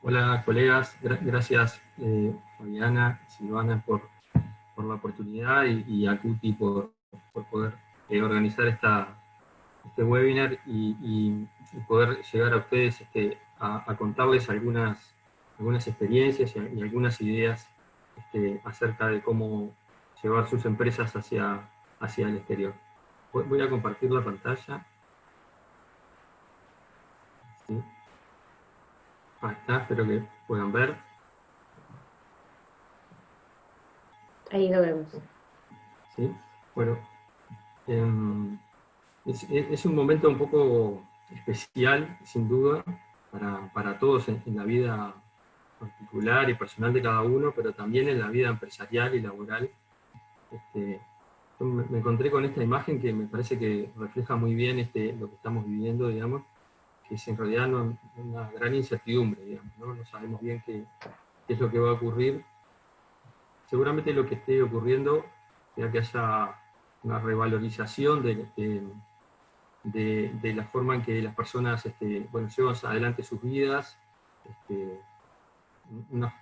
Hola colegas, gracias Fabiana, Silvana por la oportunidad y a Cuti por poder organizar este webinar y poder llegar a ustedes a contarles algunas experiencias y algunas ideas acerca de cómo llevar sus empresas hacia el exterior. Voy a compartir la pantalla. ¿Sí? Ahí está, espero que puedan ver. Ahí lo vemos. ¿Sí? Bueno, es un momento un poco especial, sin duda, para todos en la vida particular y personal de cada uno, pero también en la vida empresarial y laboral. Yo me encontré con esta imagen que me parece que refleja muy bien lo que estamos viviendo, digamos, que es en realidad una gran incertidumbre, digamos, ¿no? No sabemos bien qué es lo que va a ocurrir. Seguramente lo que esté ocurriendo sea que haya una revalorización de la forma en que las personas llevan adelante sus vidas, una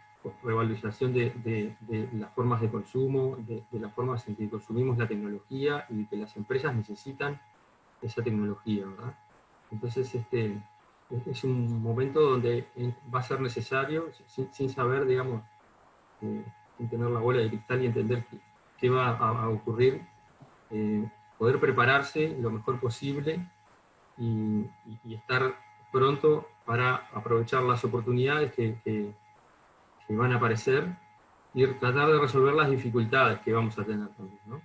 revalorización de las formas de consumo, de las formas en que consumimos la tecnología y que las empresas necesitan esa tecnología, ¿verdad? Entonces, es un momento donde va a ser necesario, sin saber, digamos, sin tener la bola de cristal y entender qué va a ocurrir, poder prepararse lo mejor posible y estar pronto para aprovechar las oportunidades que van a aparecer y tratar de resolver las dificultades que vamos a tener también, ¿no?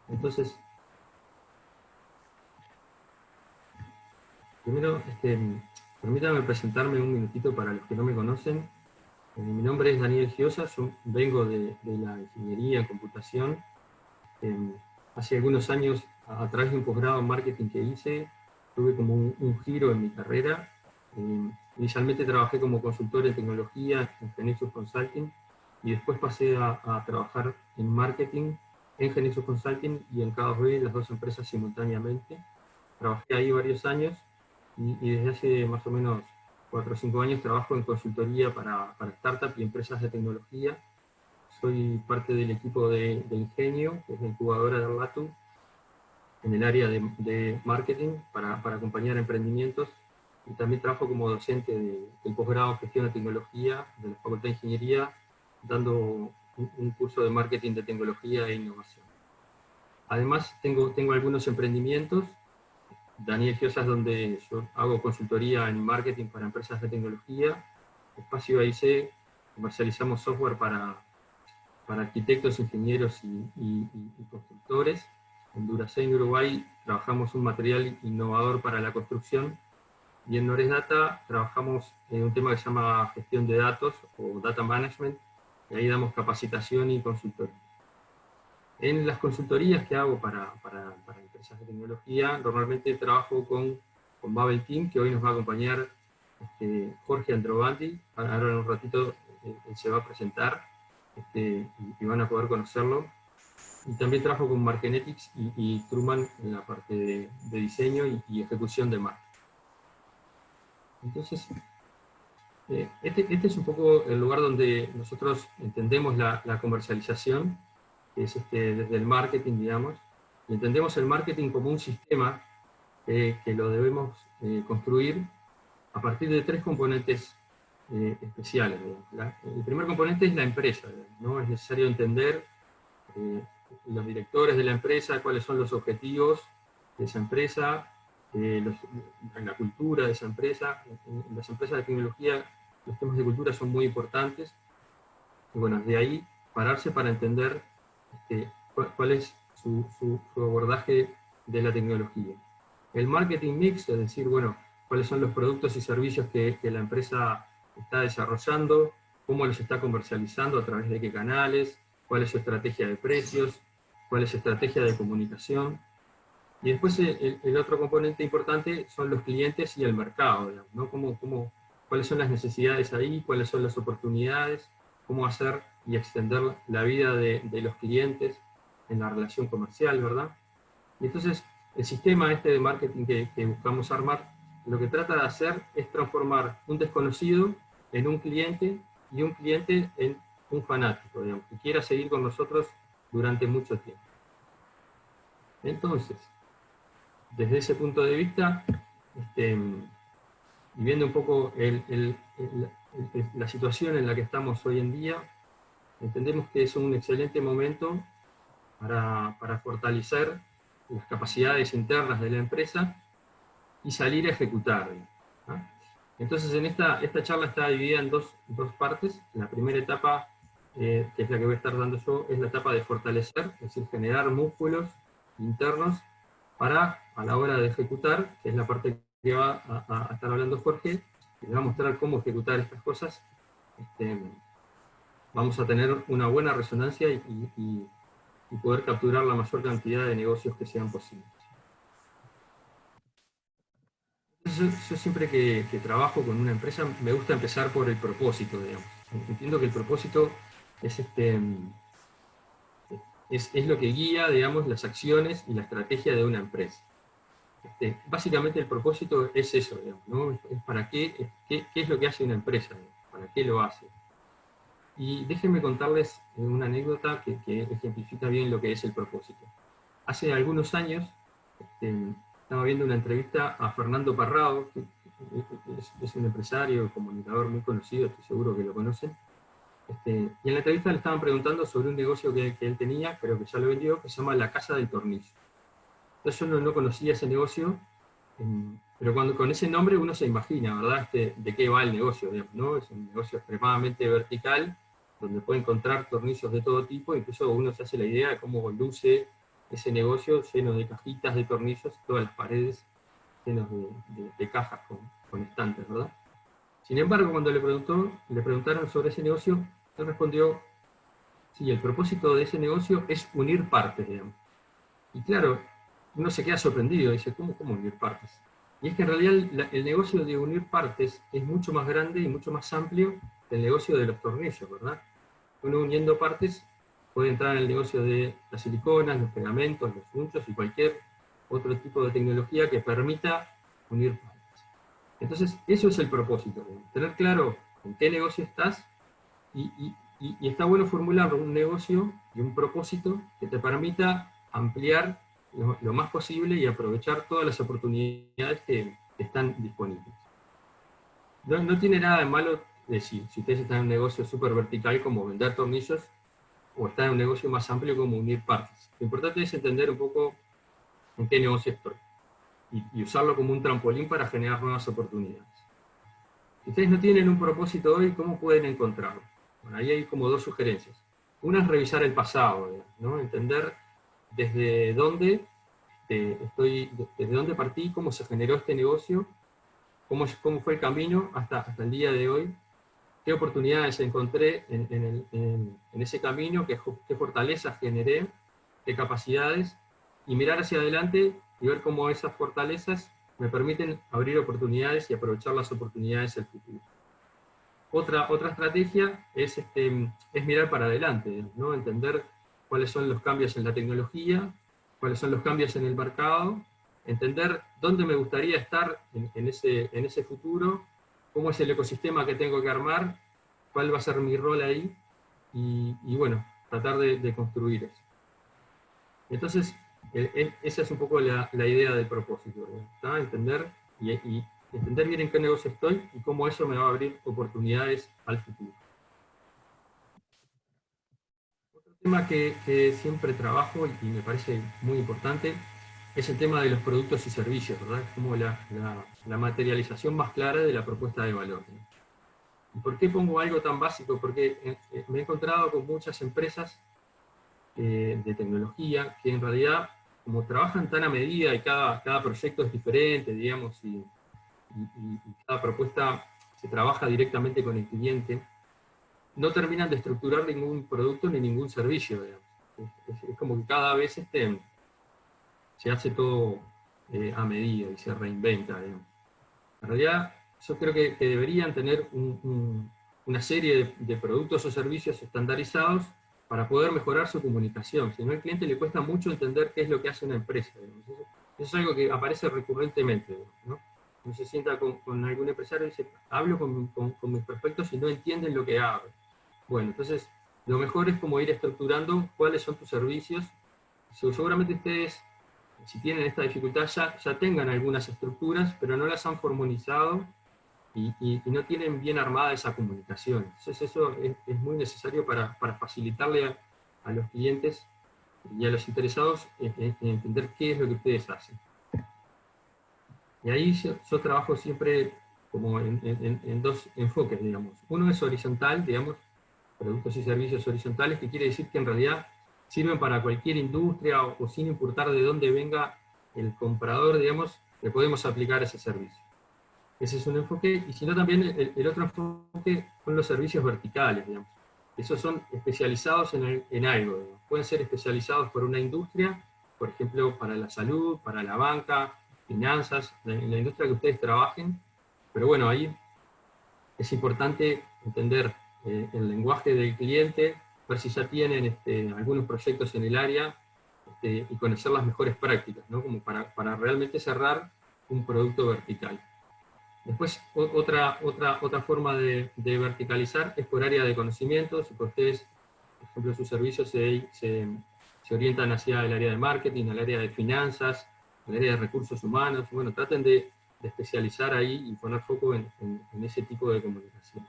Entonces, primero, permítanme presentarme un minutito para los que no me conocen. Mi nombre es Daniel Giosa, yo vengo de la ingeniería en computación. Hace algunos años, a través de un posgrado en marketing que hice, tuve como un giro en mi carrera. Inicialmente trabajé como consultor en tecnología en Genexus Consulting y después pasé a trabajar en marketing en Genexus Consulting y en K2B, las dos empresas simultáneamente. Trabajé ahí varios años y desde hace más o menos 4 o 5 años trabajo en consultoría para startups y empresas de tecnología. Soy parte del equipo de Ingenio, que es la incubadora de Latu, en el área de marketing para acompañar emprendimientos. Y también trabajo como docente del posgrado en gestión de tecnología de la Facultad de Ingeniería, dando un curso de marketing de tecnología e innovación. Además, tengo algunos emprendimientos. Daniel Giosa es donde yo hago consultoría en marketing para empresas de tecnología. Espacio AIC, comercializamos software para arquitectos, ingenieros y constructores. En Duracell, Uruguay, trabajamos un material innovador para la construcción. Y en Nores Data trabajamos en un tema que se llama gestión de datos o data management, y ahí damos capacitación y consultoría. En las consultorías que hago para empresas de tecnología, normalmente trabajo con Babel Team, que hoy nos va a acompañar Jorge Androvanti. Ahora en un ratito él se va a presentar y van a poder conocerlo. Y también trabajo con Markenetics y Truman en la parte de diseño y ejecución de marketing. Entonces, este es un poco el lugar donde nosotros entendemos la comercialización, que es desde el marketing, digamos, y entendemos el marketing como un sistema que lo debemos construir a partir de 3 componentes especiales. El primer componente es la empresa, ¿no? Es necesario entender los directores de la empresa, cuáles son los objetivos de esa empresa, la cultura de esa empresa. En las empresas de tecnología los temas de cultura son muy importantes. Y bueno, de ahí pararse para entender cuál es su abordaje de la tecnología. El marketing mix, es decir, bueno, cuáles son los productos y servicios que la empresa está desarrollando, cómo los está comercializando, a través de qué canales, cuál es su estrategia de precios, cuál es su estrategia de comunicación. Y después el otro componente importante son los clientes y el mercado, digamos, ¿no? Cuáles son las necesidades ahí, cuáles son las oportunidades, cómo hacer y extender la vida de los clientes en la relación comercial, ¿verdad? Y entonces el sistema de marketing que buscamos armar lo que trata de hacer es transformar un desconocido en un cliente y un cliente en un fanático, digamos, que quiera seguir con nosotros durante mucho tiempo. Entonces, desde ese punto de vista, y viendo un poco la situación en la que estamos hoy en día, entendemos que es un excelente momento para fortalecer las capacidades internas de la empresa y salir a ejecutar, ¿no? Entonces, esta charla está dividida en dos partes. La primera etapa, que es la que voy a estar dando yo, es la etapa de fortalecer, es decir, generar músculos internos para, a la hora de ejecutar, que es la parte que va a estar hablando Jorge, que les va a mostrar cómo ejecutar estas cosas. Vamos a tener una buena resonancia y poder capturar la mayor cantidad de negocios que sean posibles. Yo siempre que trabajo con una empresa me gusta empezar por el propósito, digamos. Entiendo que el propósito es lo que guía, digamos, las acciones y la estrategia de una empresa. Básicamente el propósito es eso, digamos, ¿no? Es para qué es lo que hace una empresa, digamos, para qué lo hace. Y déjenme contarles una anécdota que ejemplifica bien lo que es el propósito. Hace algunos años estaba viendo una entrevista a Fernando Parrado, que es un empresario, comunicador muy conocido, estoy seguro que lo conocen. Y en la entrevista le estaban preguntando sobre un negocio que él tenía, creo que ya lo vendió, que se llama La Casa del Tornillo. Entonces yo no conocía ese negocio, pero con ese nombre uno se imagina, ¿verdad?, de qué va el negocio, digamos, ¿no? Es un negocio extremadamente vertical, donde puede encontrar tornillos de todo tipo, incluso uno se hace la idea de cómo luce ese negocio lleno de cajitas de tornillos, todas las paredes llenas de cajas con estantes, ¿verdad? Sin embargo, cuando le preguntaron sobre ese negocio, él respondió, sí, el propósito de ese negocio es unir partes, digamos. Y claro, uno se queda sorprendido, dice, ¿cómo unir partes? Y es que en realidad el negocio de unir partes es mucho más grande y mucho más amplio que el negocio de los tornillos, ¿verdad? Uno uniendo partes puede entrar en el negocio de las siliconas, los pegamentos, los unchos y cualquier otro tipo de tecnología que permita unir partes. Entonces, eso es el propósito, tener claro en qué negocio estás y está bueno formular un negocio y un propósito que te permita ampliar lo más posible y aprovechar todas las oportunidades que están disponibles. No tiene nada de malo si ustedes están en un negocio súper vertical como vender tornillos, o estar en un negocio más amplio como unir partes. Lo importante es entender un poco en qué negocio estoy y usarlo como un trampolín para generar nuevas oportunidades. Si ustedes no tienen un propósito hoy, ¿cómo pueden encontrarlo? Bueno, ahí hay como dos sugerencias. Una es revisar el pasado, ¿no? Entender desde dónde desde dónde partí, cómo se generó este negocio, cómo fue el camino hasta el día de hoy, qué oportunidades encontré en ese camino, qué fortalezas generé, qué capacidades, y mirar hacia adelante y ver cómo esas fortalezas me permiten abrir oportunidades y aprovechar las oportunidades del futuro. Otra estrategia es mirar para adelante, ¿no? Entender cuáles son los cambios en la tecnología, cuáles son los cambios en el mercado, entender dónde me gustaría estar en ese futuro, cómo es el ecosistema que tengo que armar, cuál va a ser mi rol ahí, y bueno, tratar de construir eso. Entonces, esa es un poco la idea del propósito, ¿está? Entender bien en qué negocio estoy y cómo eso me va a abrir oportunidades al futuro. Otro tema que siempre trabajo y me parece muy importante es el tema de los productos y servicios, ¿verdad? Es como la materialización más clara de la propuesta de valor, ¿no? ¿Y por qué pongo algo tan básico? Porque me he encontrado con muchas empresas de tecnología que en realidad, como trabajan tan a medida y cada proyecto es diferente, digamos, y cada propuesta se trabaja directamente con el cliente, no terminan de estructurar ningún producto ni ningún servicio, digamos. Es como que cada vez se hace todo a medida y se reinventa, digamos. En realidad, yo creo que deberían tener una serie de productos o servicios estandarizados para poder mejorar su comunicación. Si no, al cliente le cuesta mucho entender qué es lo que hace una empresa, digamos. Eso es algo que aparece recurrentemente, ¿no? uno se sienta con algún empresario y dice, hablo con mis prospectos y no entienden lo que hago. Bueno, entonces lo mejor es como ir estructurando cuáles son tus servicios. Seguramente ustedes, si tienen esta dificultad, ya tengan algunas estructuras, pero no las han formalizado y no tienen bien armada esa comunicación. Entonces eso es muy necesario para facilitarle a los clientes y a los interesados en entender qué es lo que ustedes hacen. Y ahí yo trabajo siempre como en dos enfoques, digamos. Uno es horizontal, digamos, productos y servicios horizontales, que quiere decir que en realidad sirven para cualquier industria o sin importar de dónde venga el comprador, digamos, le podemos aplicar ese servicio. Ese es un enfoque, y si no también el otro enfoque son los servicios verticales, digamos. Esos son especializados en algo, digamos. Pueden ser especializados por una industria, por ejemplo, para la salud, para la banca, finanzas, en la industria que ustedes trabajen, pero bueno, ahí es importante entender el lenguaje del cliente, ver si ya tienen algunos proyectos en el área y conocer las mejores prácticas, ¿no? Como para realmente cerrar un producto vertical. Después, otra forma de verticalizar es por área de conocimiento. Si ustedes, por ejemplo, sus servicios se orientan hacia el área de marketing, el área de finanzas, el área de recursos humanos, bueno, traten de especializar ahí y poner foco en ese tipo de comunicación.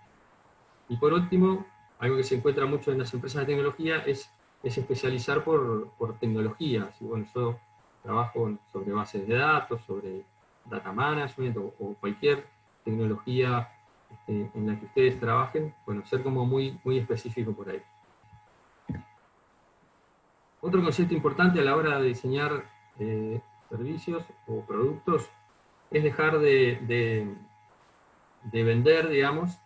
Y por último, algo que se encuentra mucho en las empresas de tecnología es especializar por tecnología. Así, bueno, yo trabajo sobre bases de datos, sobre data management o cualquier tecnología en la que ustedes trabajen, bueno, ser como muy específico por ahí. Otro concepto importante a la hora de diseñar servicios o productos es dejar de vender, digamos,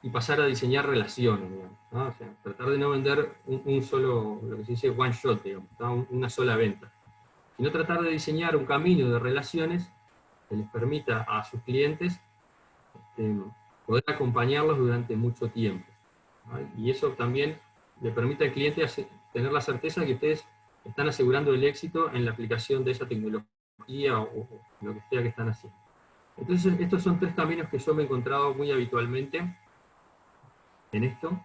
y pasar a diseñar relaciones, digamos, ¿no? O sea, tratar de no vender un solo, lo que se dice one shot, digamos, ¿no? Una sola venta, sino tratar de diseñar un camino de relaciones que les permita a sus clientes poder acompañarlos durante mucho tiempo, ¿no? Y eso también le permite al cliente tener la certeza de que ustedes están asegurando el éxito en la aplicación de esa tecnología o lo que sea que están haciendo. Entonces, estos son tres caminos que yo me he encontrado muy habitualmente en esto.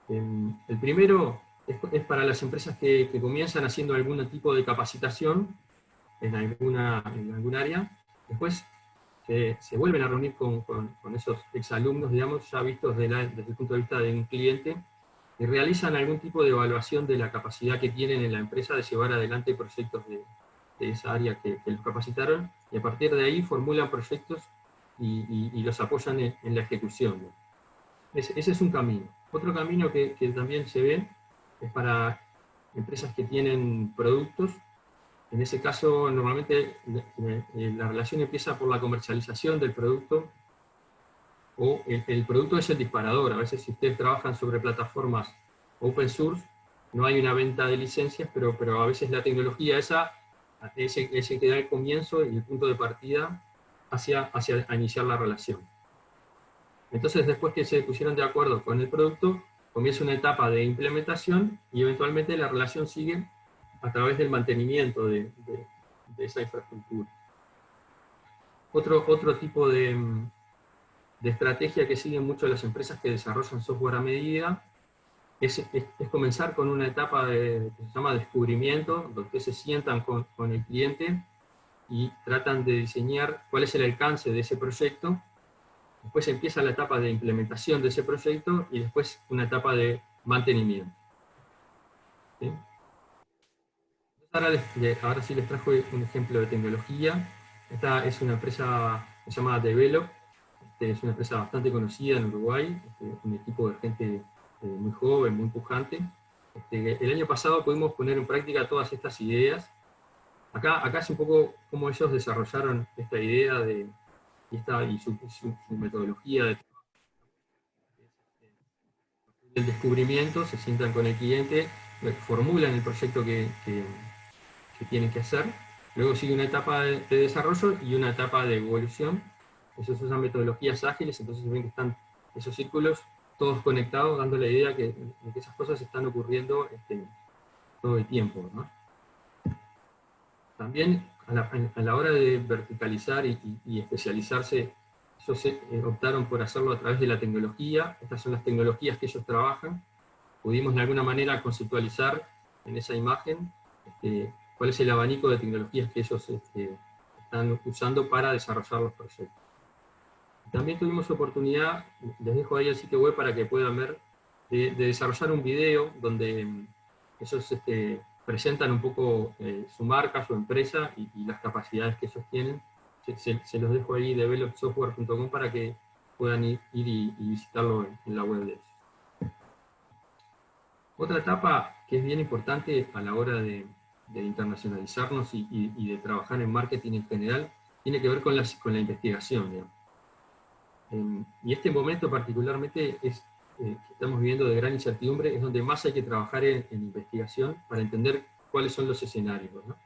El primero es para las empresas que comienzan haciendo algún tipo de capacitación en algún área. Después se vuelven a reunir con esos exalumnos, digamos, ya vistos desde el punto de vista de un cliente, y realizan algún tipo de evaluación de la capacidad que tienen en la empresa de llevar adelante proyectos de esa área que los capacitaron, y a partir de ahí formulan proyectos y los apoyan en la ejecución, ¿no? Ese es un camino. Otro camino que también se ve es para empresas que tienen productos. En ese caso, normalmente la relación empieza por la comercialización del producto, o el producto es el disparador. A veces, si ustedes trabajan sobre plataformas open source, no hay una venta de licencias, pero a veces la tecnología esa es el que da el comienzo y el punto de partida hacia iniciar la relación. Entonces, después que se pusieron de acuerdo con el producto, comienza una etapa de implementación y eventualmente la relación sigue a través del mantenimiento de esa infraestructura. Otro tipo de estrategia que siguen mucho las empresas que desarrollan software a medida es comenzar con una etapa que se llama descubrimiento, donde se sientan con el cliente y tratan de diseñar cuál es el alcance de ese proyecto. Después empieza la etapa de implementación de ese proyecto y después una etapa de mantenimiento. ¿Sí? Ahora sí les trajo un ejemplo de tecnología. Esta es una empresa que se llama Develop. Es una empresa bastante conocida en Uruguay, un equipo de gente muy joven, muy pujante. El año pasado pudimos poner en práctica todas estas ideas. Acá es un poco cómo ellos desarrollaron esta idea y su metodología de el descubrimiento, se sientan con el cliente, formulan el proyecto que tienen que hacer, luego sigue una etapa de desarrollo y una etapa de evolución. Eso se usan metodologías ágiles, entonces ven que están esos círculos todos conectados, dando la idea de que esas cosas están ocurriendo todo el tiempo, ¿no? También a la hora de verticalizar y especializarse, ellos optaron por hacerlo a través de la tecnología. Estas son las tecnologías que ellos trabajan. Pudimos de alguna manera conceptualizar en esa imagen cuál es el abanico de tecnologías que ellos están usando para desarrollar los proyectos. También tuvimos oportunidad, les dejo ahí el sitio web para que puedan ver, de desarrollar un video donde ellos presentan un poco su marca, su empresa y las capacidades que ellos tienen. Se los dejo ahí, developsoftware.com, para que puedan ir y visitarlo en la web de ellos. Otra etapa que es bien importante a la hora de internacionalizarnos y de trabajar en marketing en general, tiene que ver con la investigación, digamos. Y este momento particularmente que estamos viviendo de gran incertidumbre, es donde más hay que trabajar en investigación para entender cuáles son los escenarios, ¿no?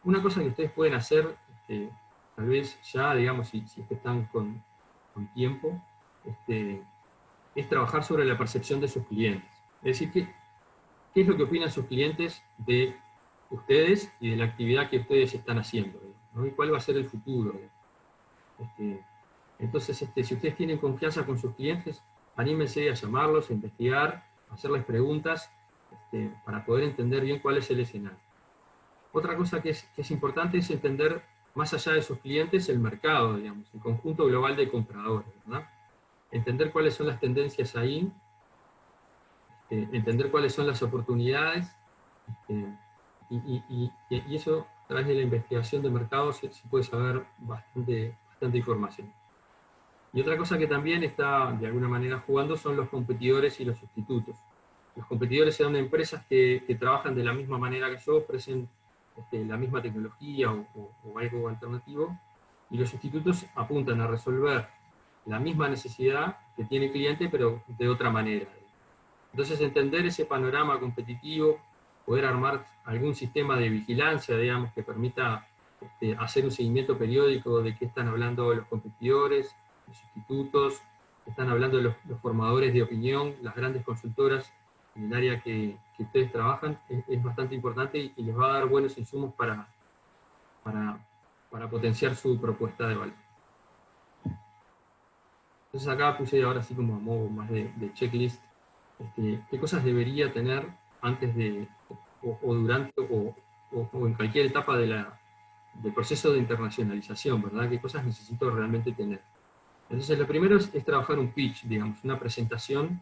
Una cosa que ustedes pueden hacer, tal vez ya, digamos, si están con tiempo, es trabajar sobre la percepción de sus clientes. Es decir, ¿qué es lo que opinan sus clientes de ustedes y de la actividad que ustedes están haciendo, ¿no? Y cuál va a ser el futuro, ¿no? Entonces, si ustedes tienen confianza con sus clientes, anímense a llamarlos, a investigar, a hacerles preguntas, para poder entender bien cuál es el escenario. Otra cosa que es importante es entender, más allá de sus clientes, el mercado, digamos, el conjunto global de compradores, ¿verdad? Entender cuáles son las tendencias ahí, entender cuáles son las oportunidades, y eso, a través de la investigación de mercados, se puede saber bastante información. Y otra cosa que también está de alguna manera jugando son los competidores y los sustitutos. Los competidores son empresas que trabajan de la misma manera que yo, ofrecen la misma tecnología o algo alternativo, y los sustitutos apuntan a resolver la misma necesidad que tiene el cliente, pero de otra manera. Entonces, entender ese panorama competitivo, poder armar algún sistema de vigilancia, digamos, que permita hacer un seguimiento periódico de qué están hablando los competidores, los sustitutos, están hablando los formadores de opinión, las grandes consultoras en el área que ustedes trabajan, es bastante importante y les va a dar buenos insumos para potenciar su propuesta de valor. Entonces acá puse ahora así como a modo más de checklist, qué cosas debería tener antes de, o durante, o en cualquier etapa del proceso de internacionalización, ¿verdad? ¿Qué cosas necesito realmente tener? Entonces, lo primero es trabajar un pitch, digamos, una presentación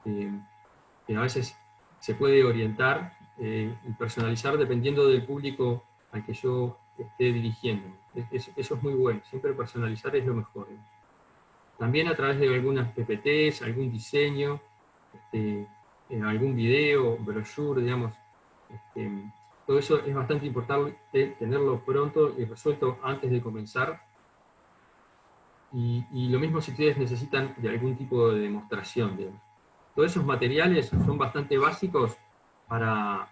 que a veces se puede orientar y personalizar dependiendo del público al que yo esté dirigiendo. Eso es muy bueno, siempre personalizar es lo mejor. También a través de algunas PPTs, algún diseño, algún video, brochure, digamos, todo eso es bastante importante tenerlo pronto y resuelto antes de comenzar. Y lo mismo si ustedes necesitan de algún tipo de demostración, digamos. Todos esos materiales son bastante básicos para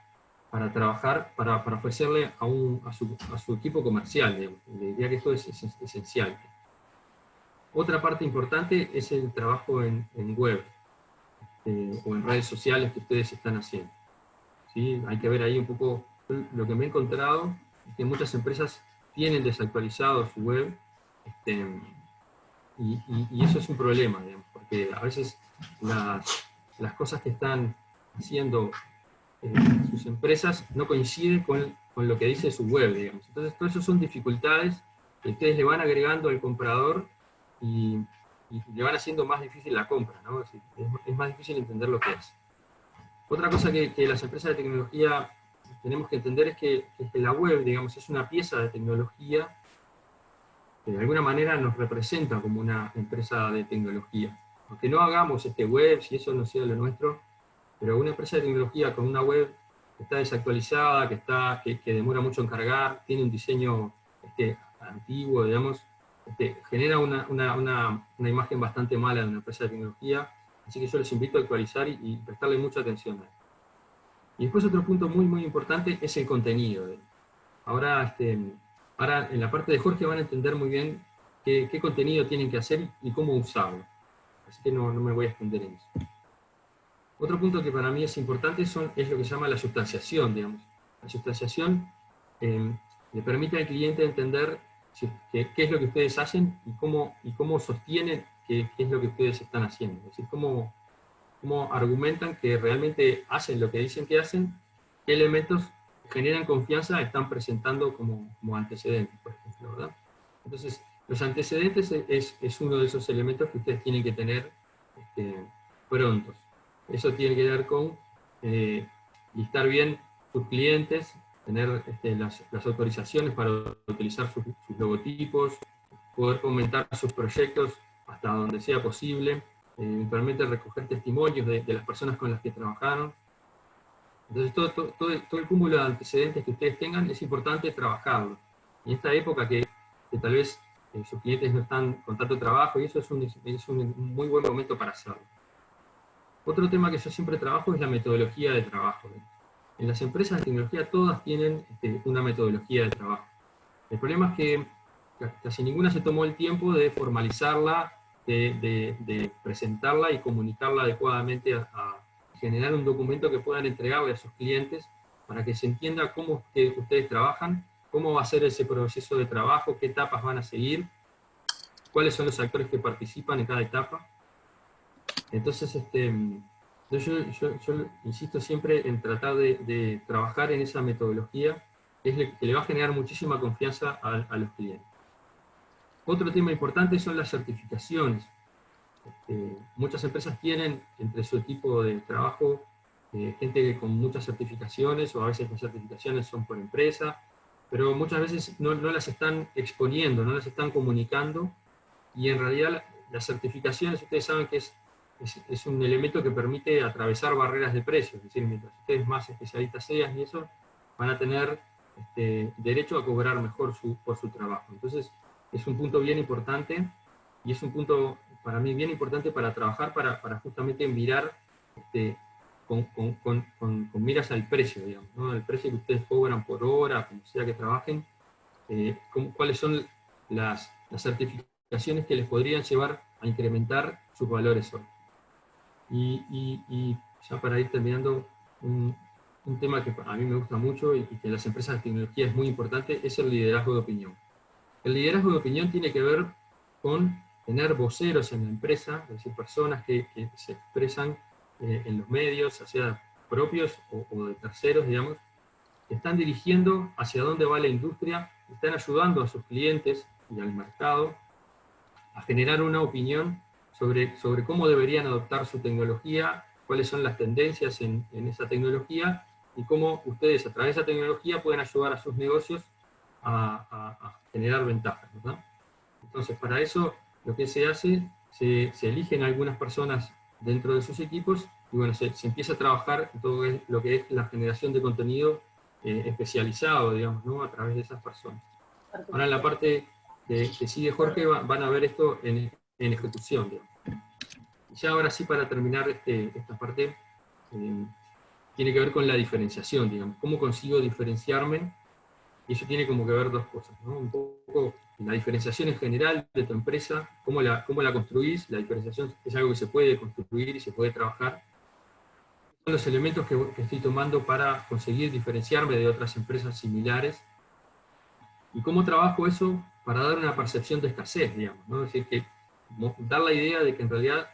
trabajar, para ofrecerle a su equipo comercial, digamos. Le diría que esto es esencial. Otra parte importante es el trabajo en web o en redes sociales que ustedes están haciendo. ¿Sí? Hay que ver ahí un poco lo que me he encontrado, es que muchas empresas tienen desactualizado su web, y eso es un problema, digamos, porque a veces las cosas que están haciendo sus empresas no coinciden con lo que dice su web, digamos. Entonces, todo eso son dificultades que ustedes le van agregando al comprador y le van haciendo más difícil la compra, ¿no? Es más difícil entender lo que es. Otra cosa que las empresas de tecnología tenemos que entender es que la web, digamos, es una pieza de tecnología que de alguna manera nos representa como una empresa de tecnología. Aunque no hagamos web, si eso no sea lo nuestro, pero una empresa de tecnología con una web que está desactualizada, que demora mucho en cargar, tiene un diseño antiguo, digamos, genera una imagen bastante mala de una empresa de tecnología, así que yo les invito a actualizar y prestarle mucha atención a esto. Y después otro punto muy, muy importante es el contenido. Ahora en la parte de Jorge van a entender muy bien qué contenido tienen que hacer y cómo usarlo. Así que no me voy a extender en eso. Otro punto que para mí es importante es lo que se llama la sustanciación, digamos. La sustanciación le permite al cliente entender qué es lo que ustedes hacen y cómo sostienen qué es lo que ustedes están haciendo. Es decir, cómo argumentan que realmente hacen lo que dicen que hacen, qué elementos generan confianza están presentando como antecedentes, por ejemplo, ¿verdad? Entonces, los antecedentes es uno de esos elementos que ustedes tienen que tener prontos. Eso tiene que ver con listar bien sus clientes, tener las autorizaciones para utilizar sus logotipos, poder comentar sus proyectos hasta donde sea posible, permite recoger testimonios de las personas con las que trabajaron. Entonces todo el cúmulo de antecedentes que ustedes tengan es importante trabajarlo. En esta época que tal vez sus clientes no están con tanto trabajo, y eso es un muy buen momento para hacerlo. Otro tema que yo siempre trabajo es la metodología de trabajo. En las empresas de tecnología todas tienen una metodología de trabajo. El problema es que casi ninguna se tomó el tiempo de formalizarla, de presentarla y comunicarla adecuadamente, a generar un documento que puedan entregarle a sus clientes para que se entienda cómo ustedes trabajan, cómo va a ser ese proceso de trabajo, qué etapas van a seguir, cuáles son los actores que participan en cada etapa. Entonces, yo insisto siempre en tratar de trabajar en esa metodología, que le va a generar muchísima confianza a los clientes. Otro tema importante son las certificaciones. Muchas empresas tienen entre su equipo de trabajo gente con muchas certificaciones, o a veces las certificaciones son por empresa, pero muchas veces no las están exponiendo, no las están comunicando, y en realidad las certificaciones, ustedes saben que es un elemento que permite atravesar barreras de precios, es decir, mientras ustedes más especialistas sean y eso, van a tener derecho a cobrar mejor por su trabajo. Entonces, es un punto bien importante, y es un punto para mí bien importante para trabajar, para justamente mirar con miras al precio, digamos, ¿no? El precio que ustedes cobran por hora, como sea que trabajen, cuáles son las certificaciones que les podrían llevar a incrementar sus valores hoy. Y ya para ir terminando, un tema que a mí me gusta mucho y que en las empresas de tecnología es muy importante, es el liderazgo de opinión. El liderazgo de opinión tiene que ver con tener voceros en la empresa, es decir, personas que se expresan en los medios, ya sea propios o de terceros, digamos, que están dirigiendo hacia dónde va la industria, están ayudando a sus clientes y al mercado a generar una opinión sobre cómo deberían adoptar su tecnología, cuáles son las tendencias en esa tecnología, y cómo ustedes a través de esa tecnología pueden ayudar a sus negocios a generar ventajas, ¿verdad? Entonces, para eso lo que se hace, se eligen algunas personas dentro de sus equipos, y bueno, se empieza a trabajar todo lo que es la generación de contenido especializado, digamos, ¿no? A través de esas personas. Ahora en la parte que sigue Jorge van a ver esto en ejecución, digamos. Y ya ahora sí, para terminar esta parte, tiene que ver con la diferenciación, digamos. ¿Cómo consigo diferenciarme? Y eso tiene como que ver dos cosas, ¿no? Un poco la diferenciación en general de tu empresa, cómo la construís. La diferenciación es algo que se puede construir y se puede trabajar. Son los elementos que estoy tomando para conseguir diferenciarme de otras empresas similares. ¿Y cómo trabajo eso para dar una percepción de escasez, digamos, ¿no? Es decir, que dar la idea de que en realidad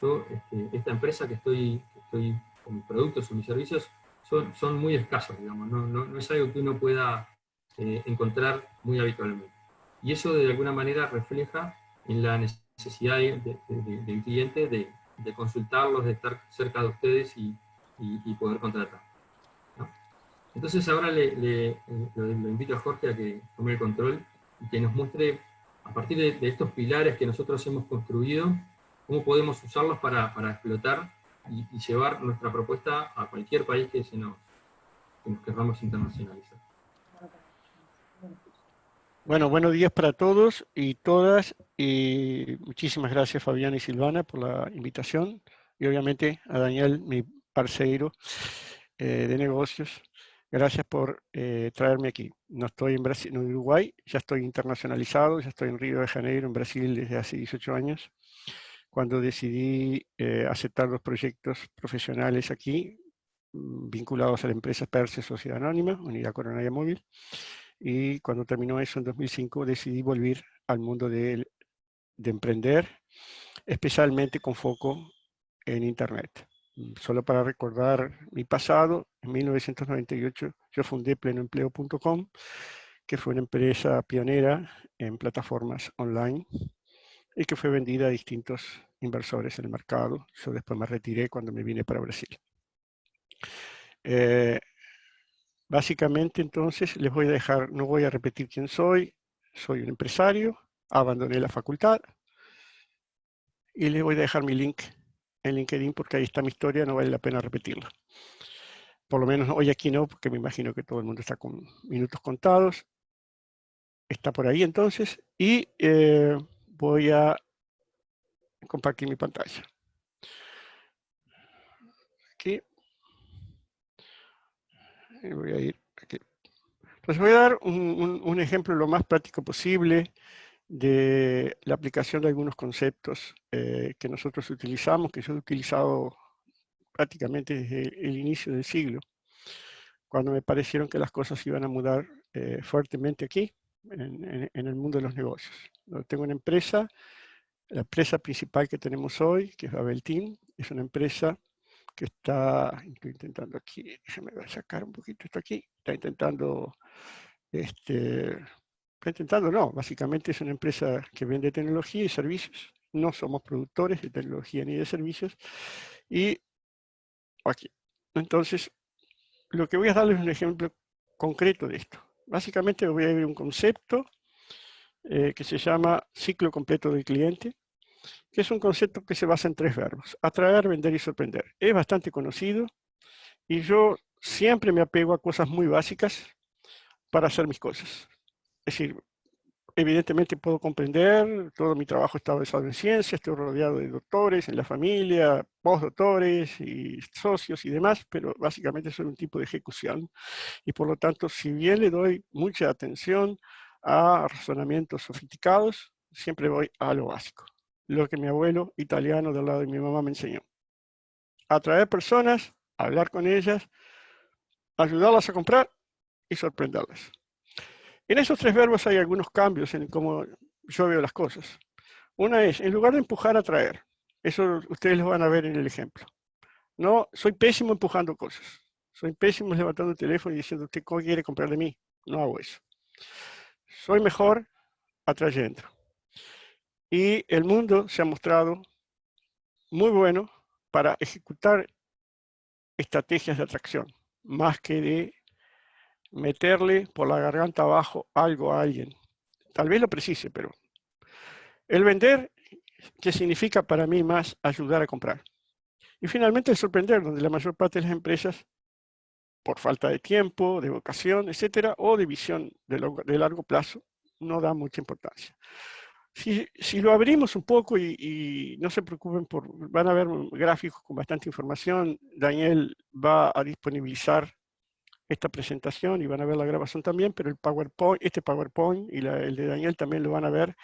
yo, esta empresa que estoy con mis productos o mis servicios, son muy escasos, digamos, no es algo que uno pueda encontrar muy habitualmente. Y eso de alguna manera refleja en la necesidad del cliente de consultarlos, de estar cerca de ustedes y poder contratar, ¿no? Entonces ahora lo invito a Jorge a que tome el control y que nos muestre, a partir de estos pilares que nosotros hemos construido, cómo podemos usarlos para explotar y llevar nuestra propuesta a cualquier país que nos queramos internacionalizar. Bueno, buenos días para todos y todas. Y muchísimas gracias, Fabián y Silvana, por la invitación. Y obviamente a Daniel, mi parceiro de negocios. Gracias por traerme aquí. No estoy en Brasil, en Uruguay, ya estoy internacionalizado, ya estoy en Río de Janeiro, en Brasil, desde hace 18 años. Cuando decidí aceptar los proyectos profesionales aquí, vinculados a la empresa Perse Sociedad Anónima, Unidad Coronaria Móvil. y cuando terminó eso en 2005 decidí volver al mundo de emprender, especialmente con foco en Internet. Solo para recordar mi pasado, en 1998 yo fundé plenoempleo.com, que fue una empresa pionera en plataformas online y que fue vendida a distintos inversores en el mercado. Yo después me retiré cuando me vine para Brasil. Básicamente entonces les voy a dejar, no voy a repetir quién soy un empresario, abandoné la facultad y les voy a dejar mi link en LinkedIn porque ahí está mi historia, no vale la pena repetirla. Por lo menos hoy aquí no, porque me imagino que todo el mundo está con minutos contados. Está por ahí entonces y voy a compartir mi pantalla. Aquí. Y voy a ir aquí. Entonces voy a dar un ejemplo lo más práctico posible de la aplicación de algunos conceptos que nosotros utilizamos, que yo he utilizado prácticamente desde el inicio del siglo, cuando me parecieron que las cosas iban a mudar fuertemente aquí, en el mundo de los negocios. Tengo una empresa, la empresa principal que tenemos hoy, que es Babel Team, es una empresa que estoy intentando aquí, déjame sacar un poquito esto aquí, está intentando no, básicamente es una empresa que vende tecnología y servicios. No somos productores de tecnología ni de servicios. Y aquí. Entonces, lo que voy a darles es un ejemplo concreto de esto. Básicamente voy a ver un concepto que se llama ciclo completo del cliente, que es un concepto que se basa en 3 verbos: atraer, vender y sorprender. Es bastante conocido y yo siempre me apego a cosas muy básicas para hacer mis cosas. Es decir, evidentemente puedo comprender, todo mi trabajo está basado en ciencia, estoy rodeado de doctores en la familia, postdoctores y socios y demás, pero básicamente soy un tipo de ejecución y por lo tanto, si bien le doy mucha atención a razonamientos sofisticados, siempre voy a lo básico, lo que mi abuelo italiano del lado de mi mamá me enseñó: atraer personas, hablar con ellas, ayudarlas a comprar y sorprenderlas. En esos 3 verbos hay algunos cambios en cómo yo veo las cosas. Una es, en lugar de empujar, atraer. Eso ustedes lo van a ver en el ejemplo. No, soy pésimo empujando cosas. Soy pésimo levantando el teléfono y diciendo, ¿usted cómo quiere comprar de mí? No hago eso. Soy mejor atrayendo. Y el mundo se ha mostrado muy bueno para ejecutar estrategias de atracción, más que de meterle por la garganta abajo algo a alguien. Tal vez lo precise, pero el vender, que significa para mí más ayudar a comprar. Y finalmente el sorprender, donde la mayor parte de las empresas, por falta de tiempo, de vocación, etcétera, o de visión de largo plazo, no da mucha importancia. Si lo abrimos un poco y no se preocupen, van a ver gráficos con bastante información. Daniel va a disponibilizar esta presentación y van a ver la grabación también, pero el PowerPoint, este PowerPoint y el de Daniel también lo van a ver.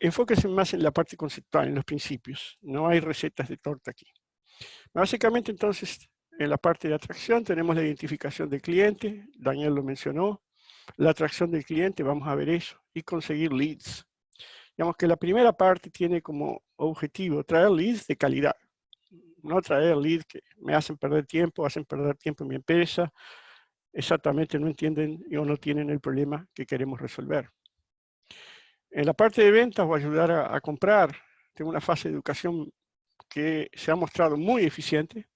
Enfóquense más en la parte conceptual, en los principios. No hay recetas de torta aquí. Básicamente, entonces, en la parte de atracción tenemos la identificación del cliente, Daniel lo mencionó. La atracción del cliente, vamos a ver eso, y conseguir leads. Digamos que la primera parte tiene como objetivo traer leads de calidad, no traer leads que me hacen perder tiempo en mi empresa, exactamente no entienden o no tienen el problema que queremos resolver. En la parte de ventas voy a ayudar a comprar. Tengo una fase de educación que se ha mostrado muy eficiente,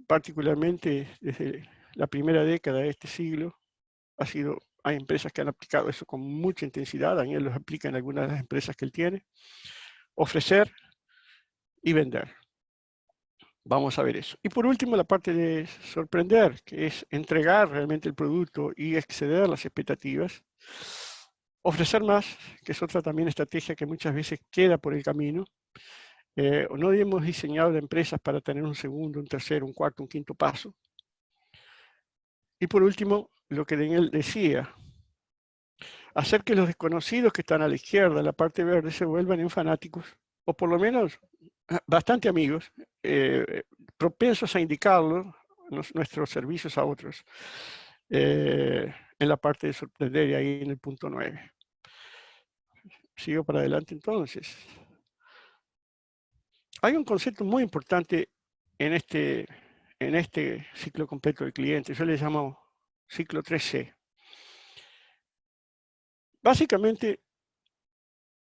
particularmente desde la primera década de este siglo. Hay empresas que han aplicado eso con mucha intensidad. Daniel los aplica en algunas de las empresas que él tiene. Ofrecer y vender. Vamos a ver eso. Y por último, la parte de sorprender, que es entregar realmente el producto y exceder las expectativas. Ofrecer más, que es otra también estrategia que muchas veces queda por el camino. No hemos diseñado de empresas para tener un segundo, un tercero, un cuarto, un quinto paso. Y por último, lo que Daniel decía, hacer que los desconocidos que están a la izquierda, en la parte verde, se vuelvan en fanáticos, o por lo menos bastante amigos, propensos a indicarlo, nuestros servicios a otros. en la parte de sorprender y ahí en el punto 9. Sigo para adelante entonces. Hay un concepto muy importante en este ciclo completo del cliente. Yo le llamo ciclo 3C. Básicamente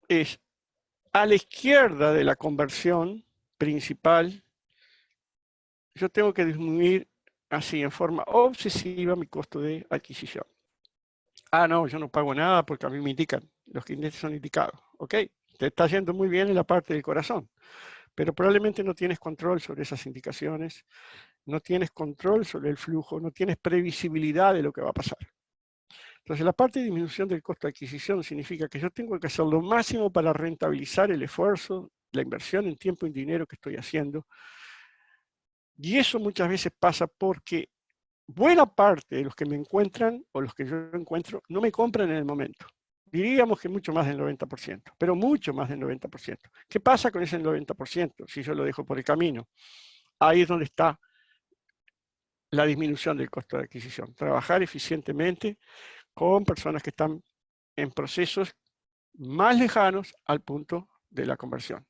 es a la izquierda de la conversión principal, yo tengo que disminuir así en forma obsesiva mi costo de adquisición. Ah, no, yo no pago nada porque a mí me indican, los clientes son indicados. Ok, te está yendo muy bien en la parte del corazón, pero probablemente no tienes control sobre esas indicaciones, no tienes control sobre el flujo, no tienes previsibilidad de lo que va a pasar. Entonces, la parte de disminución del costo de adquisición significa que yo tengo que hacer lo máximo para rentabilizar el esfuerzo, la inversión en tiempo y dinero que estoy haciendo. Y eso muchas veces pasa porque buena parte de los que me encuentran o los que yo encuentro no me compran en el momento. Diríamos que mucho más del 90%, pero mucho más del 90%. ¿Qué pasa con ese 90% si yo lo dejo por el camino? Ahí es donde está la disminución del costo de adquisición. Trabajar eficientemente con personas que están en procesos más lejanos al punto de la conversión.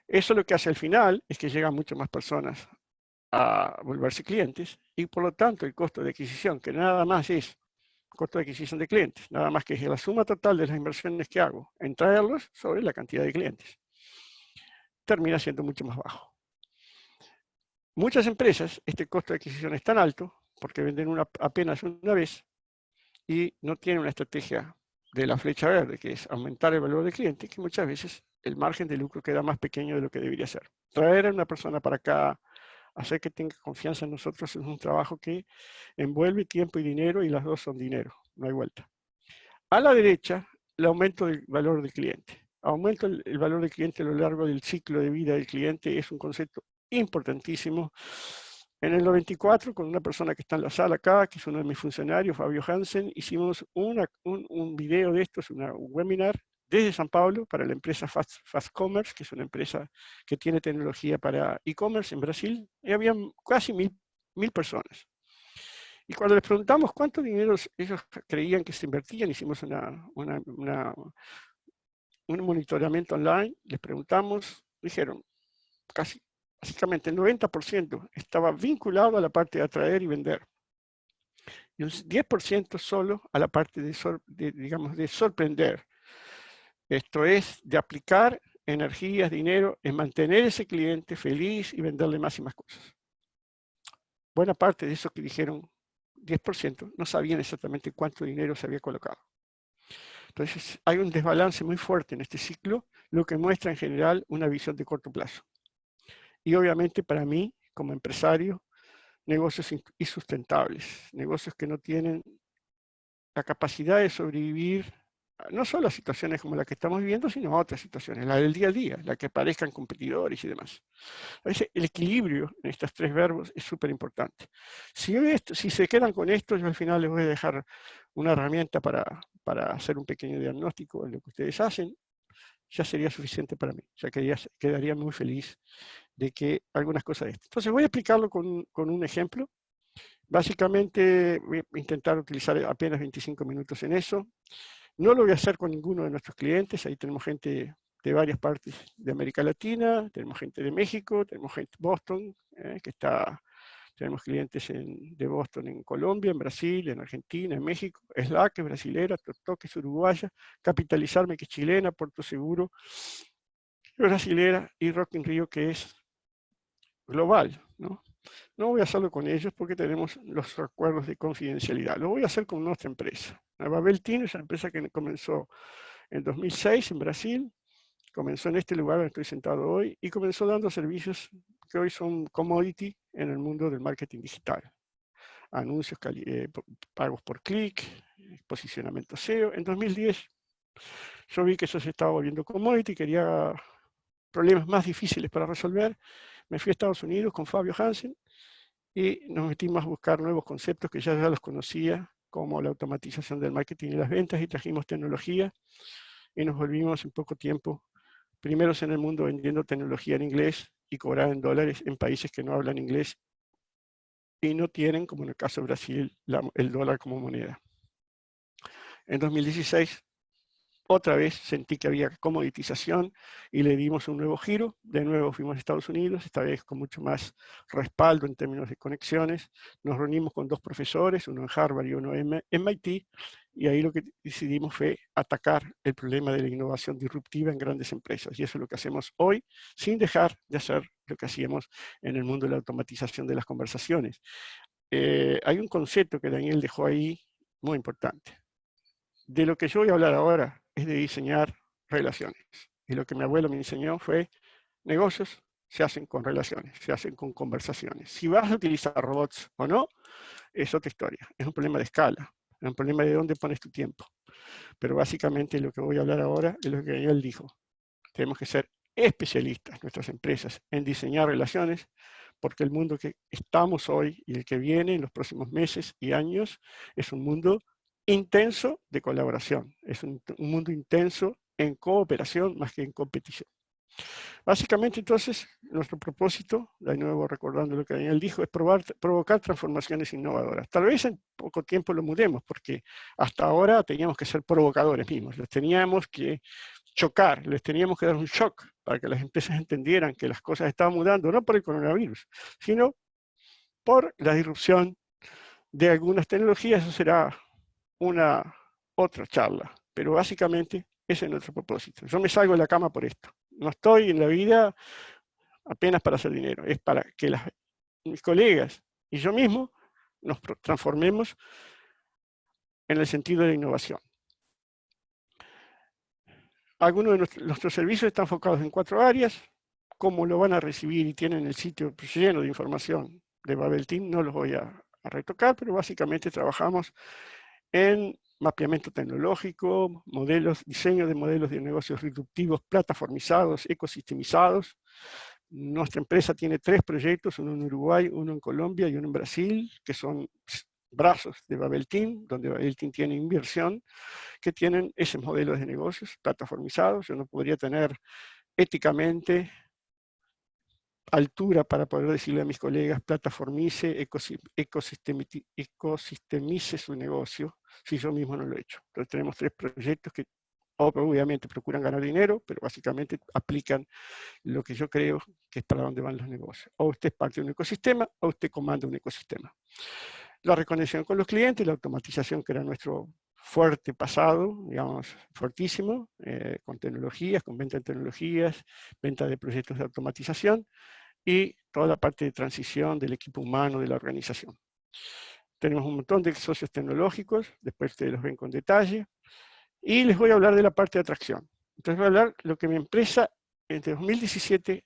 Eso lo que hace al final es que llegan muchas más personas a volverse clientes y por lo tanto el costo de adquisición, que nada más es costo de adquisición de clientes, nada más que es la suma total de las inversiones que hago en traerlos sobre la cantidad de clientes, termina siendo mucho más bajo. Muchas empresas, este costo de adquisición es tan alto porque venden apenas una vez y no tienen una estrategia de la flecha verde, que es aumentar el valor del cliente, que muchas veces el margen de lucro queda más pequeño de lo que debería ser. Traer a una persona para acá, hacer que tenga confianza en nosotros es un trabajo que envuelve tiempo y dinero y las dos son dinero, no hay vuelta. A la derecha, el aumento del valor del cliente. Aumento el valor del cliente a lo largo del ciclo de vida del cliente es un concepto importantísimo. En el 94, con una persona que está en la sala acá, que es uno de mis funcionarios, Fabio Hansen, hicimos un video de estos, un webinar desde San Pablo para la empresa Fast Commerce, que es una empresa que tiene tecnología para e-commerce en Brasil, y había casi mil personas. Y cuando les preguntamos cuánto dinero ellos creían que se invertían, hicimos un monitoreamiento online, les preguntamos, dijeron, básicamente el 90% estaba vinculado a la parte de atraer y vender. Y un 10% solo a la parte de sorprender. Esto es, de aplicar energías, dinero, en mantener ese cliente feliz y venderle más y más cosas. Buena parte de esos que dijeron 10% no sabían exactamente cuánto dinero se había colocado. Entonces, hay un desbalance muy fuerte en este ciclo, lo que muestra en general una visión de corto plazo. Y obviamente para mí, como empresario, negocios insustentables, negocios que no tienen la capacidad de sobrevivir no solo a situaciones como la que estamos viviendo, sino a otras situaciones, la del día a día, la que parezcan competidores y demás. A veces el equilibrio en estos tres verbos es súper importante. Si se quedan con esto, yo al final les voy a dejar una herramienta para hacer un pequeño diagnóstico de lo que ustedes hacen, ya sería suficiente para mí, ya quedaría muy feliz de que algunas cosas de esto. Entonces voy a explicarlo con un ejemplo. Básicamente voy a intentar utilizar apenas 25 minutos en eso. No lo voy a hacer con ninguno de nuestros clientes, ahí tenemos gente de varias partes de América Latina, tenemos gente de México, tenemos gente de Boston, tenemos clientes de Boston en Colombia, en Brasil, en Argentina, en México, Slack, que es brasilera, Totoque, que es uruguaya, Capitalizarme, que es chilena, Puerto Seguro, brasilera, y Rock in Rio, que es global, ¿no? No voy a hacerlo con ellos porque tenemos los acuerdos de confidencialidad. Lo voy a hacer con nuestra empresa. Babel Team es una empresa que comenzó en 2006 en Brasil, comenzó en este lugar donde estoy sentado hoy y comenzó dando servicios que hoy son commodity en el mundo del marketing digital. Anuncios, pagos por clic, posicionamiento SEO. En 2010 yo vi que eso se estaba volviendo commodity, quería problemas más difíciles para resolver. Me fui a Estados Unidos con Fabio Hansen y nos metimos a buscar nuevos conceptos que ya los conocía, como la automatización del marketing y las ventas, y trajimos tecnología y nos volvimos en poco tiempo primeros en el mundo vendiendo tecnología en inglés y cobrada en dólares en países que no hablan inglés y no tienen, como en el caso de Brasil, el dólar como moneda. En 2016, otra vez sentí que había comoditización y le dimos un nuevo giro. De nuevo fuimos a Estados Unidos, esta vez con mucho más respaldo en términos de conexiones. Nos reunimos con 2 profesores, uno en Harvard y uno en MIT, y ahí lo que decidimos fue atacar el problema de la innovación disruptiva en grandes empresas. Y eso es lo que hacemos hoy, sin dejar de hacer lo que hacíamos en el mundo de la automatización de las conversaciones. Hay un concepto que Daniel dejó ahí muy importante. De lo que yo voy a hablar ahora es de diseñar relaciones. Y lo que mi abuelo me enseñó fue, negocios se hacen con relaciones, se hacen con conversaciones. Si vas a utilizar robots o no, es otra historia. Es un problema de escala, es un problema de dónde pones tu tiempo. Pero básicamente lo que voy a hablar ahora es lo que él dijo. Tenemos que ser especialistas, nuestras empresas, en diseñar relaciones, porque el mundo que estamos hoy y el que viene en los próximos meses y años es un mundo intenso de colaboración, es un mundo intenso en cooperación más que en competición. Básicamente, entonces, nuestro propósito, de nuevo recordando lo que Daniel dijo, es provocar transformaciones innovadoras. Tal vez en poco tiempo lo mudemos, porque hasta ahora teníamos que ser provocadores mismos, les teníamos que chocar, les teníamos que dar un shock para que las empresas entendieran que las cosas estaban mudando, no por el coronavirus, sino por la disrupción de algunas tecnologías. Eso será una otra charla, pero básicamente ese es nuestro propósito. Yo me salgo de la cama por esto. No estoy en la vida apenas para hacer dinero, es para que mis colegas y yo mismo nos transformemos en el sentido de innovación. Algunos de nuestros servicios están enfocados en 4 áreas. Cómo lo van a recibir y tienen el sitio lleno de información de Babel Team, no los voy a retocar, pero básicamente trabajamos en mapeamiento tecnológico, diseño de modelos de negocios disruptivos, plataformizados, ecosistemizados. Nuestra empresa tiene 3 proyectos, uno en Uruguay, uno en Colombia y uno en Brasil, que son brazos de Babel Team, donde Babel Team tiene inversión, que tienen esos modelos de negocios plataformizados. Yo no podría tener éticamente altura para poder decirle a mis colegas, plataformice, ecosistemice su negocio, si yo mismo no lo he hecho. Entonces tenemos 3 proyectos que obviamente procuran ganar dinero, pero básicamente aplican lo que yo creo que es para dónde van los negocios. O usted es parte de un ecosistema, o usted comanda un ecosistema. La reconexión con los clientes, la automatización, que era nuestro fuerte pasado, digamos, fuertísimo, con tecnologías, con venta de tecnologías, venta de proyectos de automatización, y toda la parte de transición del equipo humano de la organización. Tenemos un montón de socios tecnológicos, después ustedes los ven con detalle, y les voy a hablar de la parte de atracción. Entonces voy a hablar de lo que mi empresa entre 2017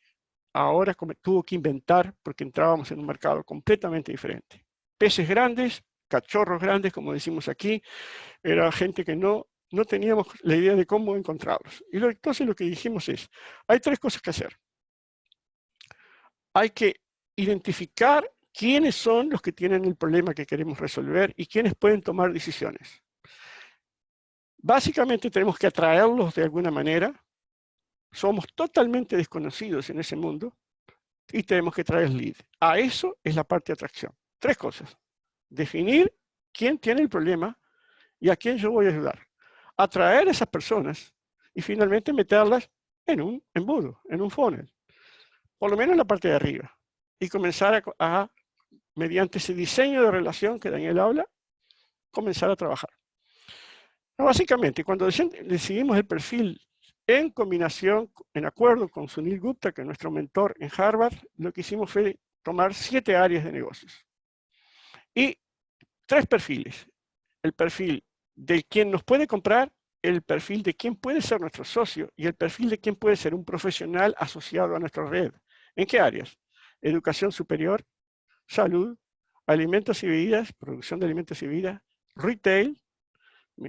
ahora tuvo que inventar, porque entrábamos en un mercado completamente diferente. Peces grandes, cachorros grandes, como decimos aquí, era gente que no teníamos la idea de cómo encontrarlos. Y entonces lo que dijimos es, hay 3 cosas que hacer. Hay que identificar quiénes son los que tienen el problema que queremos resolver y quiénes pueden tomar decisiones. Básicamente tenemos que atraerlos de alguna manera. Somos totalmente desconocidos en ese mundo y tenemos que traer lead. A eso es la parte de atracción. 3 cosas. Definir quién tiene el problema y a quién yo voy a ayudar. Atraer a esas personas y finalmente meterlas en un embudo, en un funnel. Por lo menos en la parte de arriba. Y comenzar mediante ese diseño de relación que Daniel habla, comenzar a trabajar. Básicamente, cuando decidimos el perfil en combinación, en acuerdo con Sunil Gupta, que es nuestro mentor en Harvard, lo que hicimos fue tomar 7 áreas de negocios. Y 3 perfiles. El perfil de quien nos puede comprar, el perfil de quién puede ser nuestro socio y el perfil de quién puede ser un profesional asociado a nuestra red. ¿En qué áreas? Educación superior, salud, alimentos y bebidas, producción de alimentos y bebidas, retail,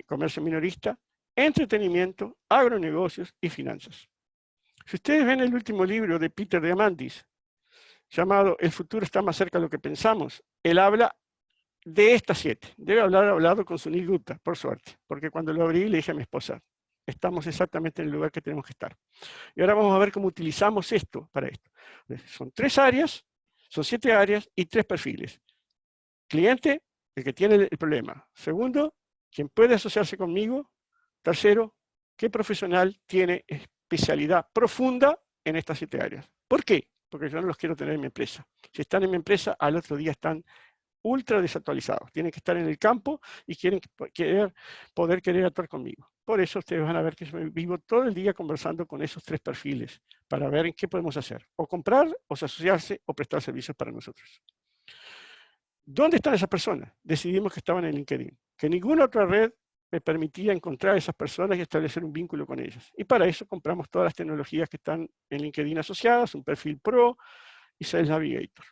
comercio minorista, entretenimiento, agronegocios y finanzas. Si ustedes ven el último libro de Peter Diamandis, llamado El futuro está más cerca de lo que pensamos, él habla de estas 7. Debe haber hablado con Sunil Gupta, por suerte, porque cuando lo abrí le dije a mi esposa, estamos exactamente en el lugar que tenemos que estar. Y ahora vamos a ver cómo utilizamos esto para esto. Son 3 áreas, son 7 áreas y 3 perfiles. Cliente, el que tiene el problema. Segundo, ¿Quién puede asociarse conmigo? Tercero, ¿qué profesional tiene especialidad profunda en estas 7 áreas? ¿Por qué? Porque yo no los quiero tener en mi empresa. Si están en mi empresa, al otro día están ultra desactualizados. Tienen que estar en el campo y quieren poder querer actuar conmigo. Por eso ustedes van a ver que yo vivo todo el día conversando con esos 3 perfiles para ver en qué podemos hacer. O comprar, o asociarse, o prestar servicios para nosotros. ¿Dónde están esas personas? Decidimos que estaban en LinkedIn. Que ninguna otra red me permitía encontrar a esas personas y establecer un vínculo con ellas. Y para eso compramos todas las tecnologías que están en LinkedIn asociadas, un perfil Pro y Sales Navigator.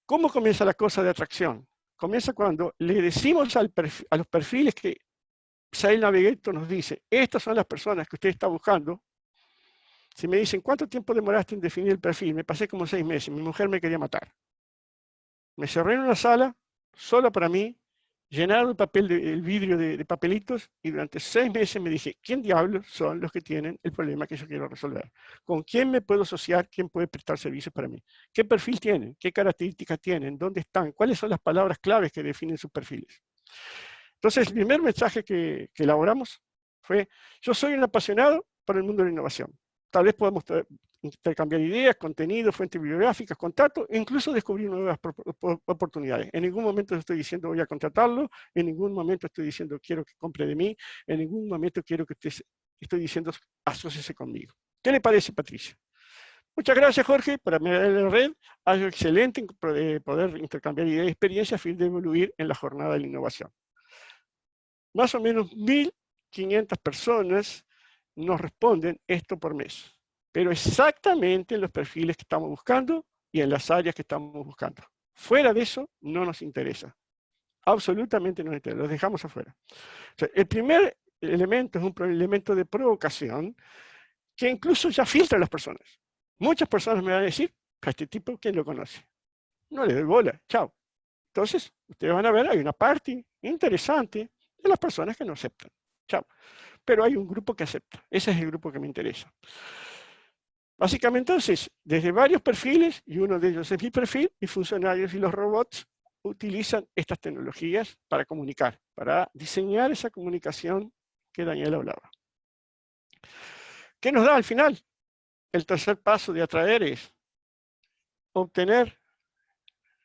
¿Cómo comienza la cosa de atracción? Comienza cuando le decimos a los perfiles que Sales Navigator nos dice, estas son las personas que usted está buscando. Si me dicen, ¿cuánto tiempo demoraste en definir el perfil? Me pasé como 6 meses, mi mujer me quería matar. Me cerré en una sala, solo para mí, llenaron el vidrio de papelitos y durante 6 meses me dije, ¿quién diablos son los que tienen el problema que yo quiero resolver? ¿Con quién me puedo asociar? ¿Quién puede prestar servicios para mí? ¿Qué perfil tienen? ¿Qué características tienen? ¿Dónde están? ¿Cuáles son las palabras claves que definen sus perfiles? Entonces, el primer mensaje que elaboramos fue, yo soy un apasionado por el mundo de la innovación. Tal vez podamos intercambiar ideas, contenidos, fuentes bibliográficas, contactos, e incluso descubrir nuevas oportunidades. En ningún momento estoy diciendo voy a contratarlo, en ningún momento estoy diciendo quiero que compre de mí, en ningún momento quiero que estoy diciendo asóciese conmigo. ¿Qué le parece, Patricia? Muchas gracias, Jorge, por mirar en la red. Ha sido excelente poder intercambiar ideas y experiencias a fin de evoluir en la jornada de la innovación. Más o menos 1.500 personas nos responden esto por mes, pero exactamente en los perfiles que estamos buscando y en las áreas que estamos buscando. Fuera de eso, no nos interesa. Absolutamente no nos interesa, los dejamos afuera. O sea, el primer elemento es un elemento de provocación que incluso ya filtra a las personas. Muchas personas me van a decir, a este tipo, ¿quién lo conoce? No le doy bola, chao. Entonces, ustedes van a ver, hay una parte interesante de las personas que no aceptan. Chao. Pero hay un grupo que acepta. Ese es el grupo que me interesa. Básicamente, entonces, desde varios perfiles, y uno de ellos es mi perfil, y funcionarios y los robots utilizan estas tecnologías para comunicar, para diseñar esa comunicación que Daniel hablaba. ¿Qué nos da al final? El tercer paso de atraer es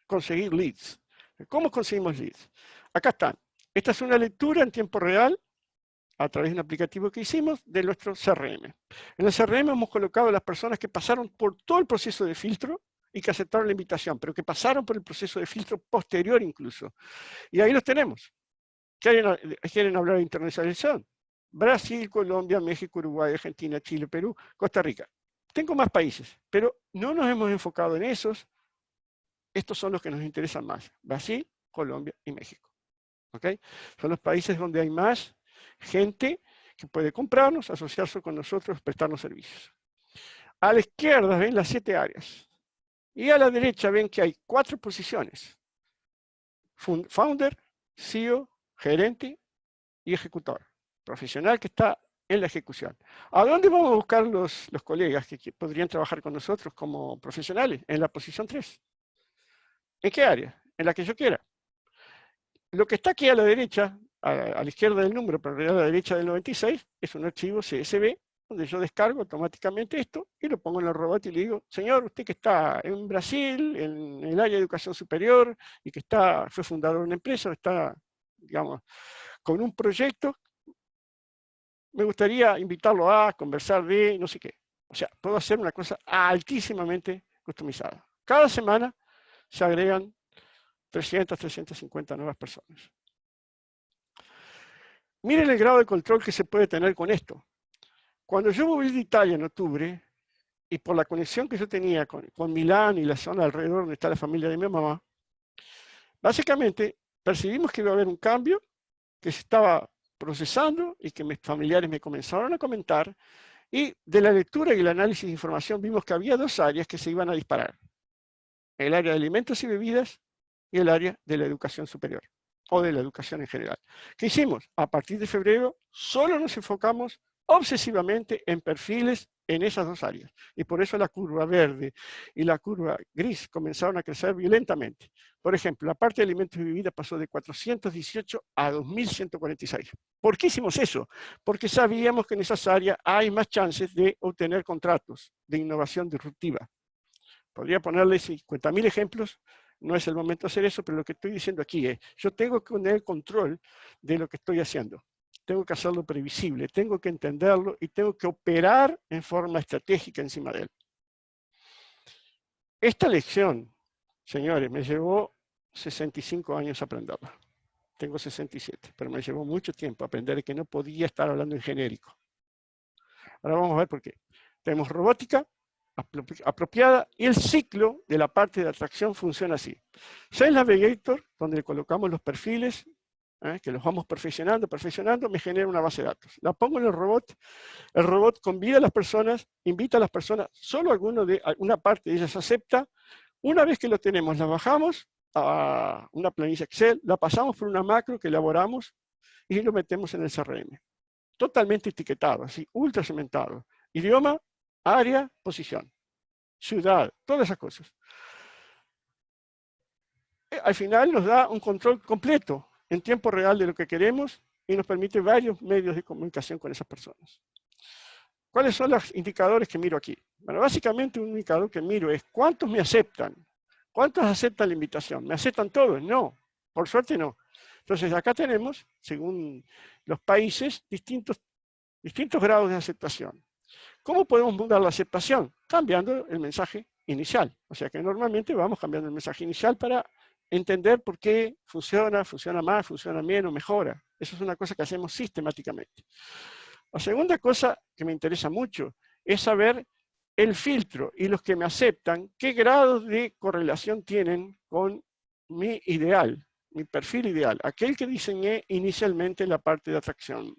conseguir leads. ¿Cómo conseguimos leads? Acá están. Esta es una lectura en tiempo real a través de un aplicativo que hicimos de nuestro CRM. En el CRM hemos colocado a las personas que pasaron por todo el proceso de filtro y que aceptaron la invitación, pero que pasaron por el proceso de filtro posterior incluso. Y ahí los tenemos. ¿Quieren hablar de internacionalización? Brasil, Colombia, México, Uruguay, Argentina, Chile, Perú, Costa Rica. Tengo más países, pero no nos hemos enfocado en esos. Estos son los que nos interesan más. Brasil, Colombia y México. ¿Okay? Son los países donde hay más gente que puede comprarnos, asociarse con nosotros, prestarnos servicios. A la izquierda ven las 7 áreas. Y a la derecha ven que hay 4 posiciones. Founder, CEO, gerente y ejecutor. Profesional que está en la ejecución. ¿A dónde vamos a buscar los colegas que podrían trabajar con nosotros como profesionales? En la posición 3. ¿En qué área? En la que yo quiera. Lo que está aquí a la derecha, a la izquierda del número, pero a la derecha del 96, es un archivo CSV, donde yo descargo automáticamente esto y lo pongo en el robot y le digo, señor, usted que está en Brasil, en el área de educación superior, y que fue fundador de una empresa, está, digamos, con un proyecto, me gustaría invitarlo a conversar de no sé qué. O sea, puedo hacer una cosa altísimamente customizada. Cada semana se agregan 300, 350 nuevas personas. Miren el grado de control que se puede tener con esto. Cuando yo volví de Italia en octubre, y por la conexión que yo tenía con Milán y la zona alrededor donde está la familia de mi mamá, básicamente percibimos que iba a haber un cambio que se estaba procesando y que mis familiares me comenzaron a comentar, y de la lectura y el análisis de información vimos que había 2 áreas que se iban a disparar. El área de alimentos y bebidas y el área de la educación superior, o de la educación en general. ¿Qué hicimos? A partir de febrero solo nos enfocamos obsesivamente en perfiles en esas dos áreas. Y por eso la curva verde y la curva gris comenzaron a crecer violentamente. Por ejemplo, la parte de alimentos y bebidas pasó de 418 a 2146. ¿Por qué hicimos eso? Porque sabíamos que en esas áreas hay más chances de obtener contratos de innovación disruptiva. Podría ponerle 50.000 ejemplos, no es el momento de hacer eso, pero lo que estoy diciendo aquí es, yo tengo que tener control de lo que estoy haciendo. Tengo que hacerlo previsible, tengo que entenderlo y tengo que operar en forma estratégica encima de él. Esta lección, señores, me llevó 65 años aprenderla. Tengo 67, pero me llevó mucho tiempo aprender que no podía estar hablando en genérico. Ahora vamos a ver por qué. Tenemos robótica apropiada y el ciclo de la parte de atracción funciona así. Sales Navigator, donde le colocamos los perfiles, que los vamos perfeccionando, me genera una base de datos. La pongo en el robot convida a las personas, invita a las personas, solo una parte de ellas acepta. Una vez que lo tenemos, la bajamos a una planilla Excel, la pasamos por una macro que elaboramos y lo metemos en el CRM. Totalmente etiquetado, así, ultra segmentado. Idioma, área, posición, ciudad, todas esas cosas. Al final nos da un control completo en tiempo real de lo que queremos y nos permite varios medios de comunicación con esas personas. ¿Cuáles son los indicadores que miro aquí? Bueno, básicamente un indicador que miro es cuántos me aceptan. ¿Cuántos aceptan la invitación? ¿Me aceptan todos? No, por suerte no. Entonces acá tenemos, según los países, distintos grados de aceptación. ¿Cómo podemos mudar la aceptación? Cambiando el mensaje inicial. O sea que normalmente vamos cambiando el mensaje inicial para entender por qué funciona más, funciona menos, mejora. Eso es una cosa que hacemos sistemáticamente. La segunda cosa que me interesa mucho es saber el filtro y los que me aceptan, qué grados de correlación tienen con mi ideal, mi perfil ideal, aquel que diseñé inicialmente en la parte de atracción.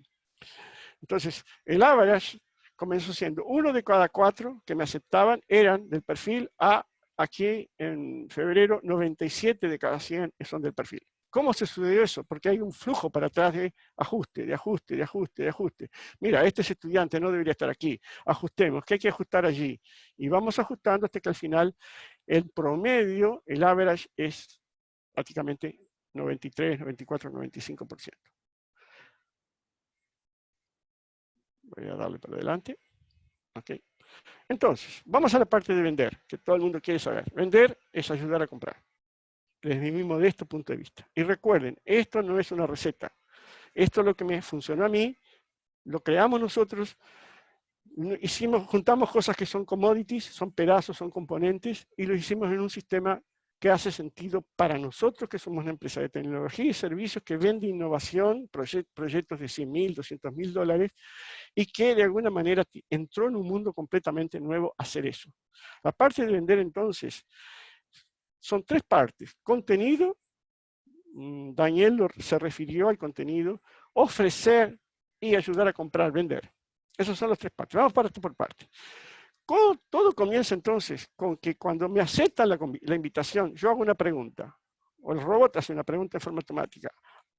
Entonces, el average comenzó siendo 1 de cada 4 que me aceptaban eran del perfil A. Aquí en febrero, 97 de cada 100 son del perfil. ¿Cómo se sucedió eso? Porque hay un flujo para atrás de ajuste, de ajuste, de ajuste, de ajuste. Mira, este es estudiante, no debería estar aquí. Ajustemos, ¿qué hay que ajustar allí? Y vamos ajustando hasta que al final el promedio, el average, es prácticamente 93, 94, 95%. Voy a darle para adelante. Ok. Entonces, vamos a la parte de vender, que todo el mundo quiere saber. Vender es ayudar a comprar, desde mi modesto punto de vista. Y recuerden, esto no es una receta. Esto es lo que me funcionó a mí, lo creamos nosotros, juntamos cosas que son commodities, son pedazos, son componentes, y lo hicimos en un sistema que hace sentido para nosotros, que somos una empresa de tecnología y servicios que vende innovación, proyectos de $100.000, $200.000, y que de alguna manera entró en un mundo completamente nuevo a hacer eso. La parte de vender entonces, son 3 partes. Contenido, Daniel se refirió al contenido, ofrecer y ayudar a comprar, vender. Esas son las 3 partes. Vamos parte por parte. Todo comienza entonces con que cuando me aceptan la invitación, yo hago una pregunta, o el robot hace una pregunta de forma automática.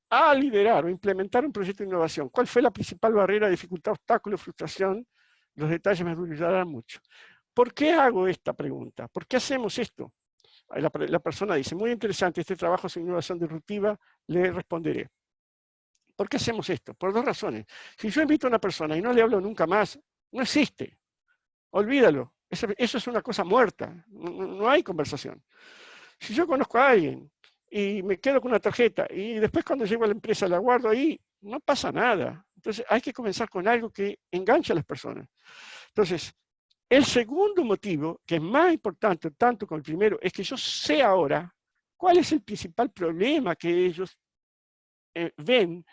A liderar o implementar un proyecto de innovación, ¿cuál fue la principal barrera, dificultad, obstáculo, frustración? Los detalles me ayudarán mucho. ¿Por qué hago esta pregunta? ¿Por qué hacemos esto? La persona dice, muy interesante, este trabajo es innovación disruptiva, le responderé. ¿Por qué hacemos esto? Por 2 razones. Si yo invito a una persona y no le hablo nunca más, no existe. Olvídalo. Eso es una cosa muerta. No hay conversación. Si yo conozco a alguien y me quedo con una tarjeta y después cuando llego a la empresa la guardo ahí, no pasa nada. Entonces hay que comenzar con algo que enganche a las personas. Entonces, el segundo motivo, que es más importante tanto como el primero, es que yo sé ahora cuál es el principal problema que ellos ven,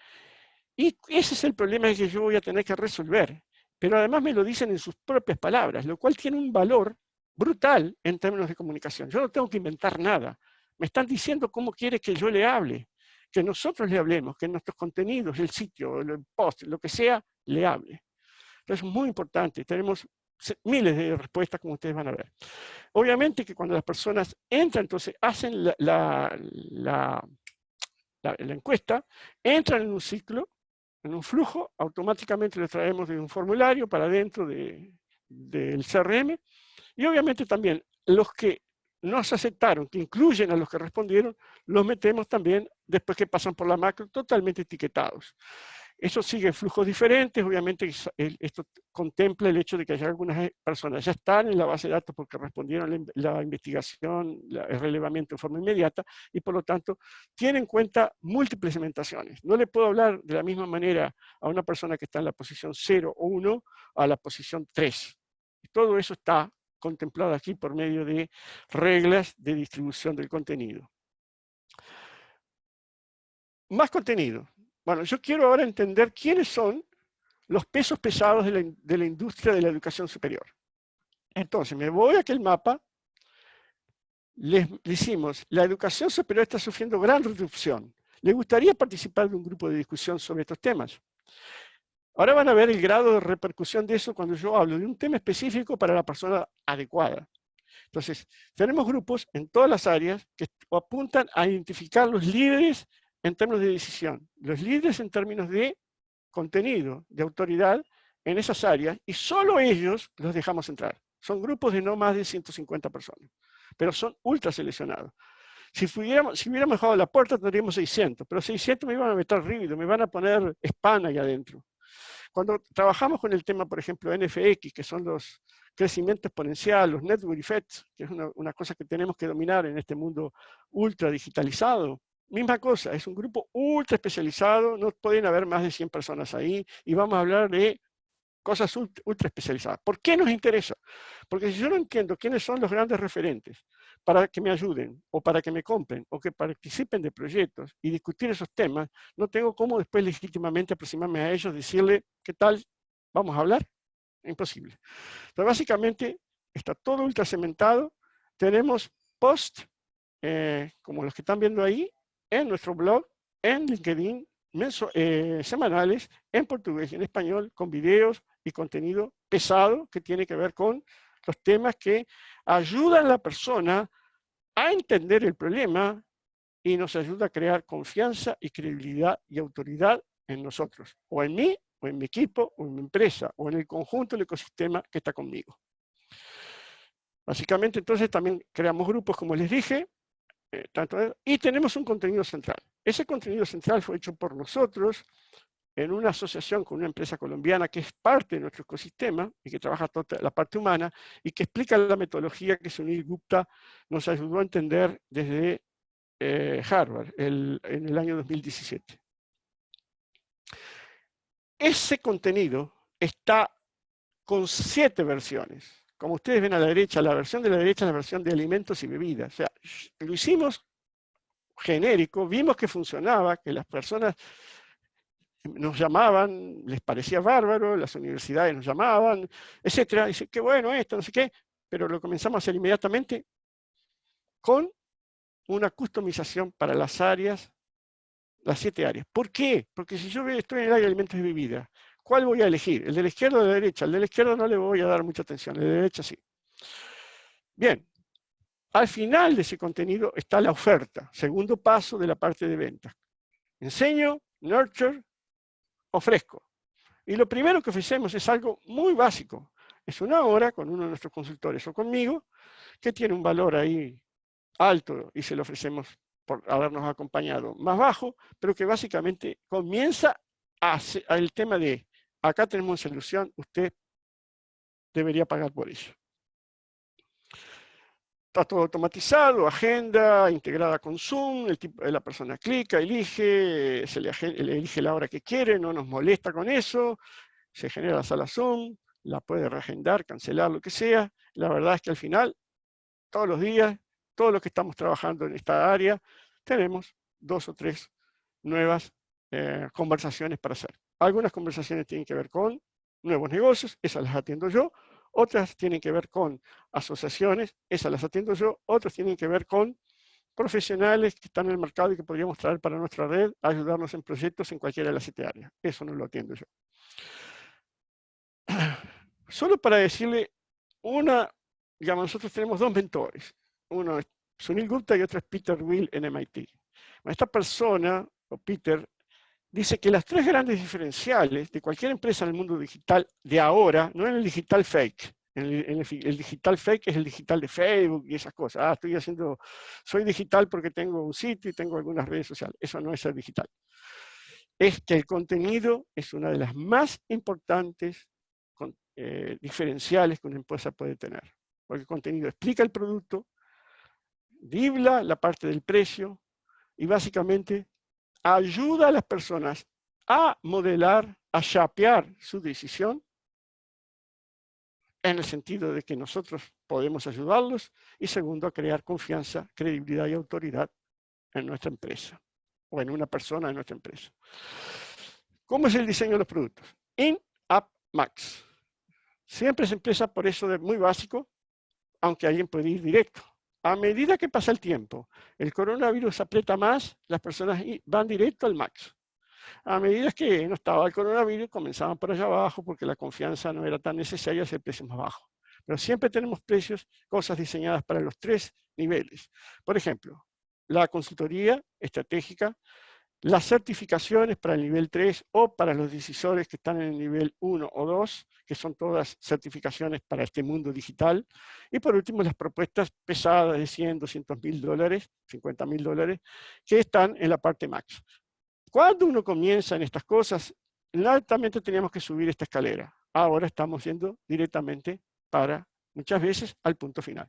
y ese es el problema que yo voy a tener que resolver. Pero además me lo dicen en sus propias palabras, lo cual tiene un valor brutal en términos de comunicación. Yo no tengo que inventar nada. Me están diciendo cómo quiere que yo le hable, que nosotros le hablemos, que nuestros contenidos, el sitio, el post, lo que sea, le hable. Entonces es muy importante. Tenemos miles de respuestas, como ustedes van a ver. Obviamente que cuando las personas entran, entonces hacen la encuesta, entran en un ciclo en un flujo, automáticamente lo traemos de un formulario para dentro del CRM, y obviamente también los que nos aceptaron, que incluyen a los que respondieron, los metemos también después que pasan por la macro totalmente etiquetados. Eso sigue flujos diferentes, obviamente esto contempla el hecho de que hay algunas personas ya están en la base de datos porque respondieron la investigación, el relevamiento de forma inmediata, y por lo tanto tiene en cuenta múltiples segmentaciones. No le puedo hablar de la misma manera a una persona que está en la posición 0 o 1 a la posición 3. Y todo eso está contemplado aquí por medio de reglas de distribución del contenido. Más contenido. Bueno, yo quiero ahora entender quiénes son los pesos pesados de la industria de la educación superior. Entonces, me voy a aquel mapa, les decimos, la educación superior está sufriendo gran reducción. ¿Le gustaría participar de un grupo de discusión sobre estos temas? Ahora van a ver el grado de repercusión de eso cuando yo hablo de un tema específico para la persona adecuada. Entonces, tenemos grupos en todas las áreas que apuntan a identificar los líderes en términos de decisión, los líderes en términos de contenido, de autoridad en esas áreas, y solo ellos los dejamos entrar. Son grupos de no más de 150 personas, pero son ultra seleccionados. Si hubiéramos dejado la puerta tendríamos 600, pero 600 me iban a meter rígido, me van a poner spam ahí adentro. Cuando trabajamos con el tema, por ejemplo, NFX, que son los crecimiento exponencial, los network effects, que es una cosa que tenemos que dominar en este mundo ultra digitalizado, misma cosa, es un grupo ultra especializado, no pueden haber más de 100 personas ahí, y vamos a hablar de cosas ultra especializadas. ¿Por qué nos interesa? Porque si yo no entiendo quiénes son los grandes referentes para que me ayuden, o para que me compren, o que participen de proyectos y discutir esos temas, no tengo cómo después legítimamente aproximarme a ellos, decirle, ¿qué tal? ¿Vamos a hablar? Imposible. Entonces, básicamente, está todo ultra cementado. Tenemos posts, como los que están viendo ahí, en nuestro blog, en LinkedIn, semanales, en portugués y en español, con videos y contenido pesado que tiene que ver con los temas que ayudan a la persona a entender el problema y nos ayuda a crear confianza y credibilidad y autoridad en nosotros, o en mí, o en mi equipo, o en mi empresa, o en el conjunto del ecosistema que está conmigo. Básicamente, entonces, también creamos grupos, como les dije, y tenemos un contenido central. Ese contenido central fue hecho por nosotros en una asociación con una empresa colombiana que es parte de nuestro ecosistema y que trabaja toda la parte humana y que explica la metodología que Sunil Gupta nos ayudó a entender desde Harvard en el año 2017. Ese contenido está con 7 versiones. Como ustedes ven a la derecha, la versión de la derecha es la versión de alimentos y bebidas. O sea, lo hicimos genérico, vimos que funcionaba, que las personas nos llamaban, les parecía bárbaro, las universidades nos llamaban, etcétera. Dice, qué bueno esto, no sé qué, pero lo comenzamos a hacer inmediatamente con una customización para las áreas, las 7 áreas. ¿Por qué? Porque si yo estoy en el área de alimentos y bebidas, ¿cuál voy a elegir? ¿El de la izquierda o de la derecha? El de la izquierda no le voy a dar mucha atención, el de la derecha sí. Bien, al final de ese contenido está la oferta, segundo paso de la parte de ventas. Enseño, nurture, ofrezco. Y lo primero que ofrecemos es algo muy básico. Es una hora con uno de nuestros consultores o conmigo, que tiene un valor ahí alto y se lo ofrecemos por habernos acompañado más bajo, pero que básicamente comienza el tema de, acá tenemos una solución, usted debería pagar por eso. Está todo automatizado, agenda, integrada con Zoom, la persona clica, elige, le elige la hora que quiere, no nos molesta con eso, se genera la sala Zoom, la puede reagendar, cancelar, lo que sea. La verdad es que al final, todos los días, todos los que estamos trabajando en esta área, tenemos 2 o 3 nuevas conversaciones para hacer. Algunas conversaciones tienen que ver con nuevos negocios, esas las atiendo yo. Otras tienen que ver con asociaciones, esas las atiendo yo. Otras tienen que ver con profesionales que están en el mercado y que podríamos traer para nuestra red a ayudarnos en proyectos en cualquiera de las 7 áreas. Eso no lo atiendo yo. Solo para decirle digamos, nosotros tenemos 2 mentores. Uno es Sunil Gupta y otro es Peter Will en MIT. Esta persona, o Peter, dice que las tres grandes diferenciales de cualquier empresa en el mundo digital de ahora, no en el digital fake, el digital fake es el digital de Facebook y esas cosas. Soy digital porque tengo un sitio y tengo algunas redes sociales. Eso no es ser digital. Es que el contenido es una de las más importantes diferenciales que una empresa puede tener. Porque el contenido explica el producto, divulga la parte del precio y básicamente ayuda a las personas a modelar, a shapear su decisión en el sentido de que nosotros podemos ayudarlos y segundo, a crear confianza, credibilidad y autoridad en nuestra empresa o en una persona de nuestra empresa. ¿Cómo es el diseño de los productos? In-App Max. Siempre se empieza por eso de muy básico, aunque alguien puede ir directo. A medida que pasa el tiempo, el coronavirus aprieta más, las personas van directo al Max. A medida que no estaba el coronavirus, comenzaban por allá abajo porque la confianza no era tan necesaria hacer precios más bajos. Pero siempre tenemos precios, cosas diseñadas para los tres niveles. Por ejemplo, la consultoría estratégica, las certificaciones para el nivel 3 o para los decisores que están en el nivel 1 o 2, que son todas certificaciones para este mundo digital. Y por último, las propuestas pesadas de 100, 200 mil dólares, 50 mil dólares, que están en la parte Max. Cuando uno comienza en estas cosas, altamente teníamos que subir esta escalera. Ahora estamos yendo directamente muchas veces, al punto final.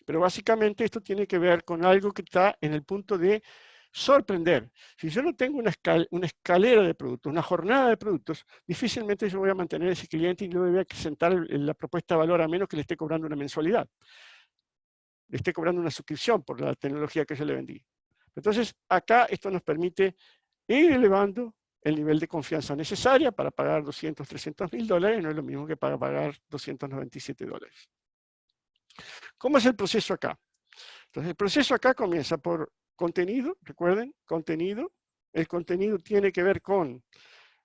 Pero básicamente esto tiene que ver con algo que está en el punto de sorprender. Si yo no tengo una escalera de productos, una jornada de productos, difícilmente yo voy a mantener a ese cliente y no voy a presentar la propuesta de valor a menos que le esté cobrando una mensualidad. Le esté cobrando una suscripción por la tecnología que yo le vendí. Entonces, acá esto nos permite ir elevando el nivel de confianza necesaria para pagar 200, 300 mil dólares, no es lo mismo que para pagar 297 dólares. ¿Cómo es el proceso acá? Entonces, el proceso acá comienza por contenido, recuerden, contenido. El contenido tiene que ver con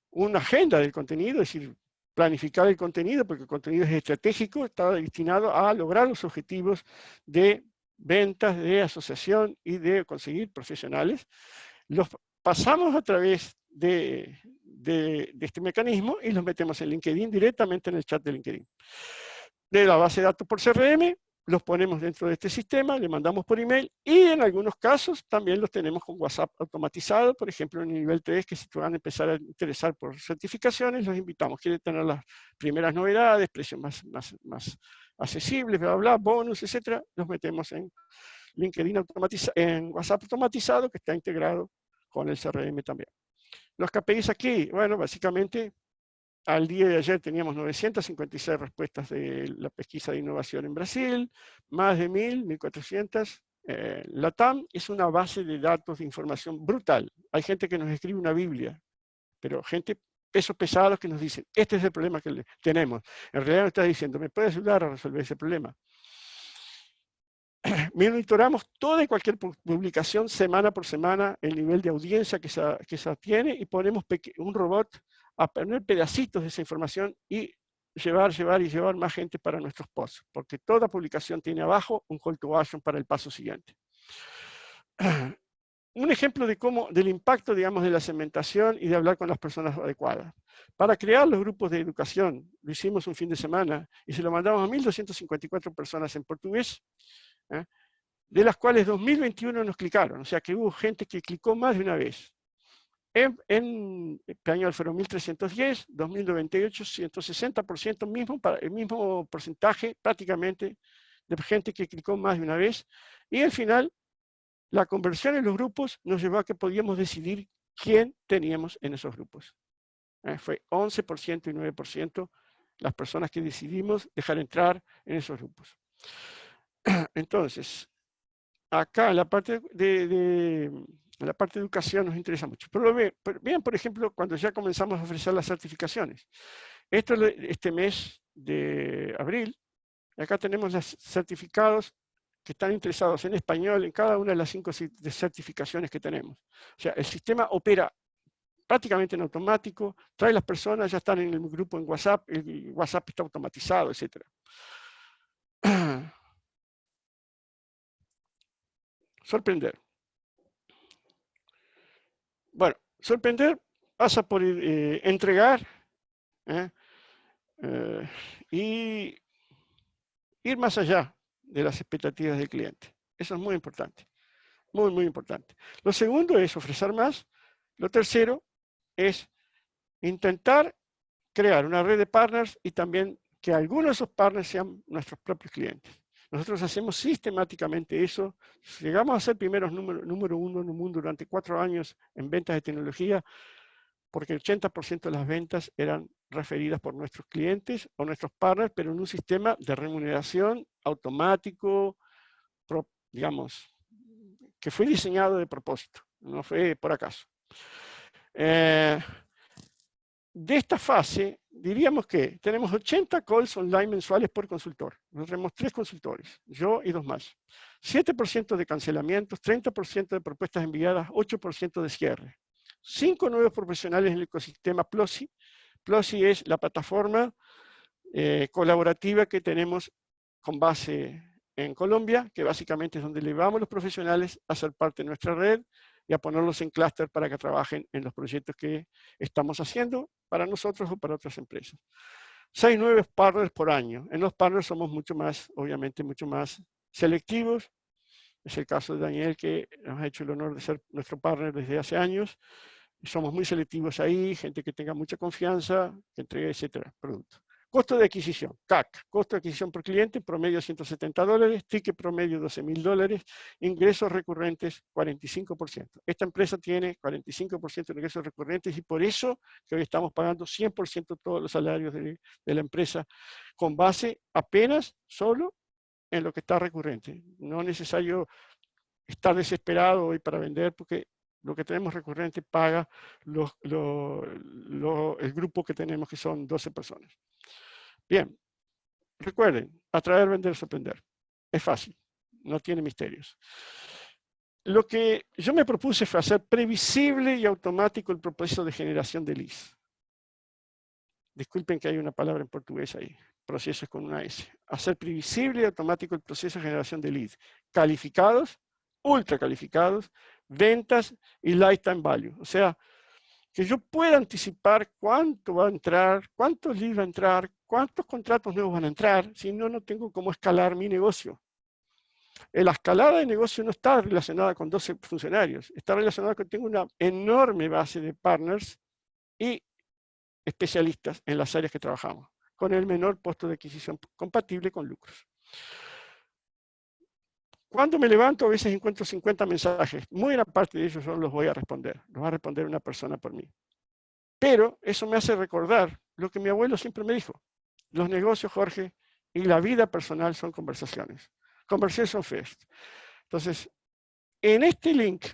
una agenda del contenido, es decir, planificar el contenido, porque el contenido es estratégico, está destinado a lograr los objetivos de ventas, de asociación y de conseguir profesionales. Los pasamos a través de este mecanismo y los metemos en LinkedIn directamente en el chat de LinkedIn. De la base de datos por CRM, los ponemos dentro de este sistema, le mandamos por email y en algunos casos también los tenemos con WhatsApp automatizado, por ejemplo en el nivel 3, que si te van a empezar a interesar por certificaciones, los invitamos, quieren tener las primeras novedades, precios más accesibles, bla, bla, bonus, etcétera, los metemos en LinkedIn en WhatsApp automatizado que está integrado con el CRM también. Los KPIs aquí, bueno, básicamente al día de ayer teníamos 956 respuestas de la pesquisa de innovación en Brasil, más de 1.400. La TAM es una base de datos de información brutal. Hay gente que nos escribe una Biblia, pero gente, pesos pesados que nos dicen, este es el problema que tenemos. En realidad nos está diciendo, ¿me puede ayudar a resolver ese problema? Monitoramos toda y cualquier publicación semana por semana, el nivel de audiencia que se tiene y ponemos un robot a poner pedacitos de esa información y llevar más gente para nuestros posts, porque toda publicación tiene abajo un call to action para el paso siguiente. Un ejemplo del impacto, digamos, de la segmentación y de hablar con las personas adecuadas. Para crear los grupos de educación, lo hicimos un fin de semana y se lo mandamos a 1.254 personas en portugués, de las cuales 2.021 nos clicaron, o sea que hubo gente que clicó más de una vez. En español fueron 1.310, 2.098, 160%, el mismo porcentaje prácticamente de gente que clicó más de una vez. Y al final, la conversión en los grupos nos llevó a que podíamos decidir quién teníamos en esos grupos. Fue 11% y 9% las personas que decidimos dejar entrar en esos grupos. Entonces, acá en la parte de educación nos interesa mucho. Pero vean, por ejemplo, cuando ya comenzamos a ofrecer las certificaciones. Esto es este mes de abril. Acá tenemos los certificados que están interesados en español en cada una de las 5 certificaciones que tenemos. O sea, el sistema opera prácticamente en automático, trae las personas, ya están en el grupo en WhatsApp, el WhatsApp está automatizado, etc. Sorprender. Bueno, sorprender pasa por entregar y ir más allá de las expectativas del cliente. Eso es muy importante, muy, muy importante. Lo segundo es ofrecer más. Lo tercero es intentar crear una red de partners y también que algunos de esos partners sean nuestros propios clientes. Nosotros hacemos sistemáticamente eso. Llegamos a ser primeros número uno en el mundo durante 4 años en ventas de tecnología, porque el 80% de las ventas eran referidas por nuestros clientes o nuestros partners, pero en un sistema de remuneración automático, digamos, que fue diseñado de propósito, no fue por acaso. De esta fase, diríamos que tenemos 80 calls online mensuales por consultor. Nos tenemos 3 consultores, yo y 2 más. 7% de cancelamientos, 30% de propuestas enviadas, 8% de cierre. 5 nuevos profesionales en el ecosistema Plosi. Plosi es la plataforma colaborativa que tenemos con base en Colombia, que básicamente es donde llevamos a los profesionales a ser parte de nuestra red y a ponerlos en clúster para que trabajen en los proyectos que estamos haciendo para nosotros o para otras empresas. 6 nuevos partners por año. En los partners somos mucho más, obviamente, mucho más selectivos. Es el caso de Daniel, que nos ha hecho el honor de ser nuestro partner desde hace años. Somos muy selectivos ahí, gente que tenga mucha confianza, que entregue, etcétera, productos. Costo de adquisición, CAC, costo de adquisición por cliente, promedio $170, ticket promedio $12.000, ingresos recurrentes 45%. Esta empresa tiene 45% de ingresos recurrentes y por eso que hoy estamos pagando 100% todos los salarios de la empresa con base apenas solo en lo que está recurrente. No es necesario estar desesperado hoy para vender porque lo que tenemos recurrente paga el grupo que tenemos, que son 12 personas. Bien, recuerden, atraer, vender, sorprender. Es fácil, no tiene misterios. Lo que yo me propuse fue hacer previsible y automático el proceso de generación de leads. Disculpen que hay una palabra en portugués ahí. Procesos con una S. Hacer previsible y automático el proceso de generación de leads. Calificados, ultra calificados, ventas y lifetime value. O sea, que yo pueda anticipar cuánto va a entrar, cuántos leads va a entrar, cuántos contratos nuevos van a entrar, si no, no tengo cómo escalar mi negocio. La escalada de negocio no está relacionada con 12 funcionarios, está relacionada con que tengo una enorme base de partners y especialistas en las áreas que trabajamos, con el menor costo de adquisición compatible con lucros. Cuando me levanto, a veces encuentro 50 mensajes. Muy gran parte de ellos yo los voy a responder. Los va a responder una persona por mí. Pero eso me hace recordar lo que mi abuelo siempre me dijo. Los negocios, Jorge, y la vida personal son conversaciones. Conversation first. Entonces, en este link,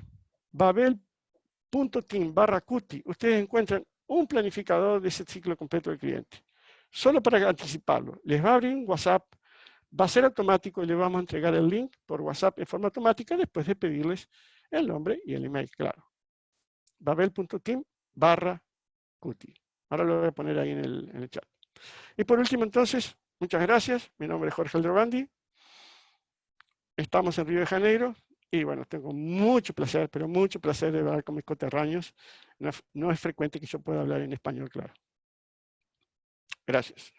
babel.team/cuti, ustedes encuentran un planificador de ese ciclo completo del cliente. Solo para anticiparlo, les va a abrir un WhatsApp. Va a ser automático y le vamos a entregar el link por WhatsApp en forma automática después de pedirles el nombre y el email, claro. babel.team/cuti. Ahora lo voy a poner ahí en el chat. Y por último, entonces, muchas gracias. Mi nombre es Jorge Aldrovandi. Estamos en Río de Janeiro. Y bueno, tengo mucho placer, pero mucho placer de hablar con mis coterráneos. No es frecuente que yo pueda hablar en español, claro. Gracias.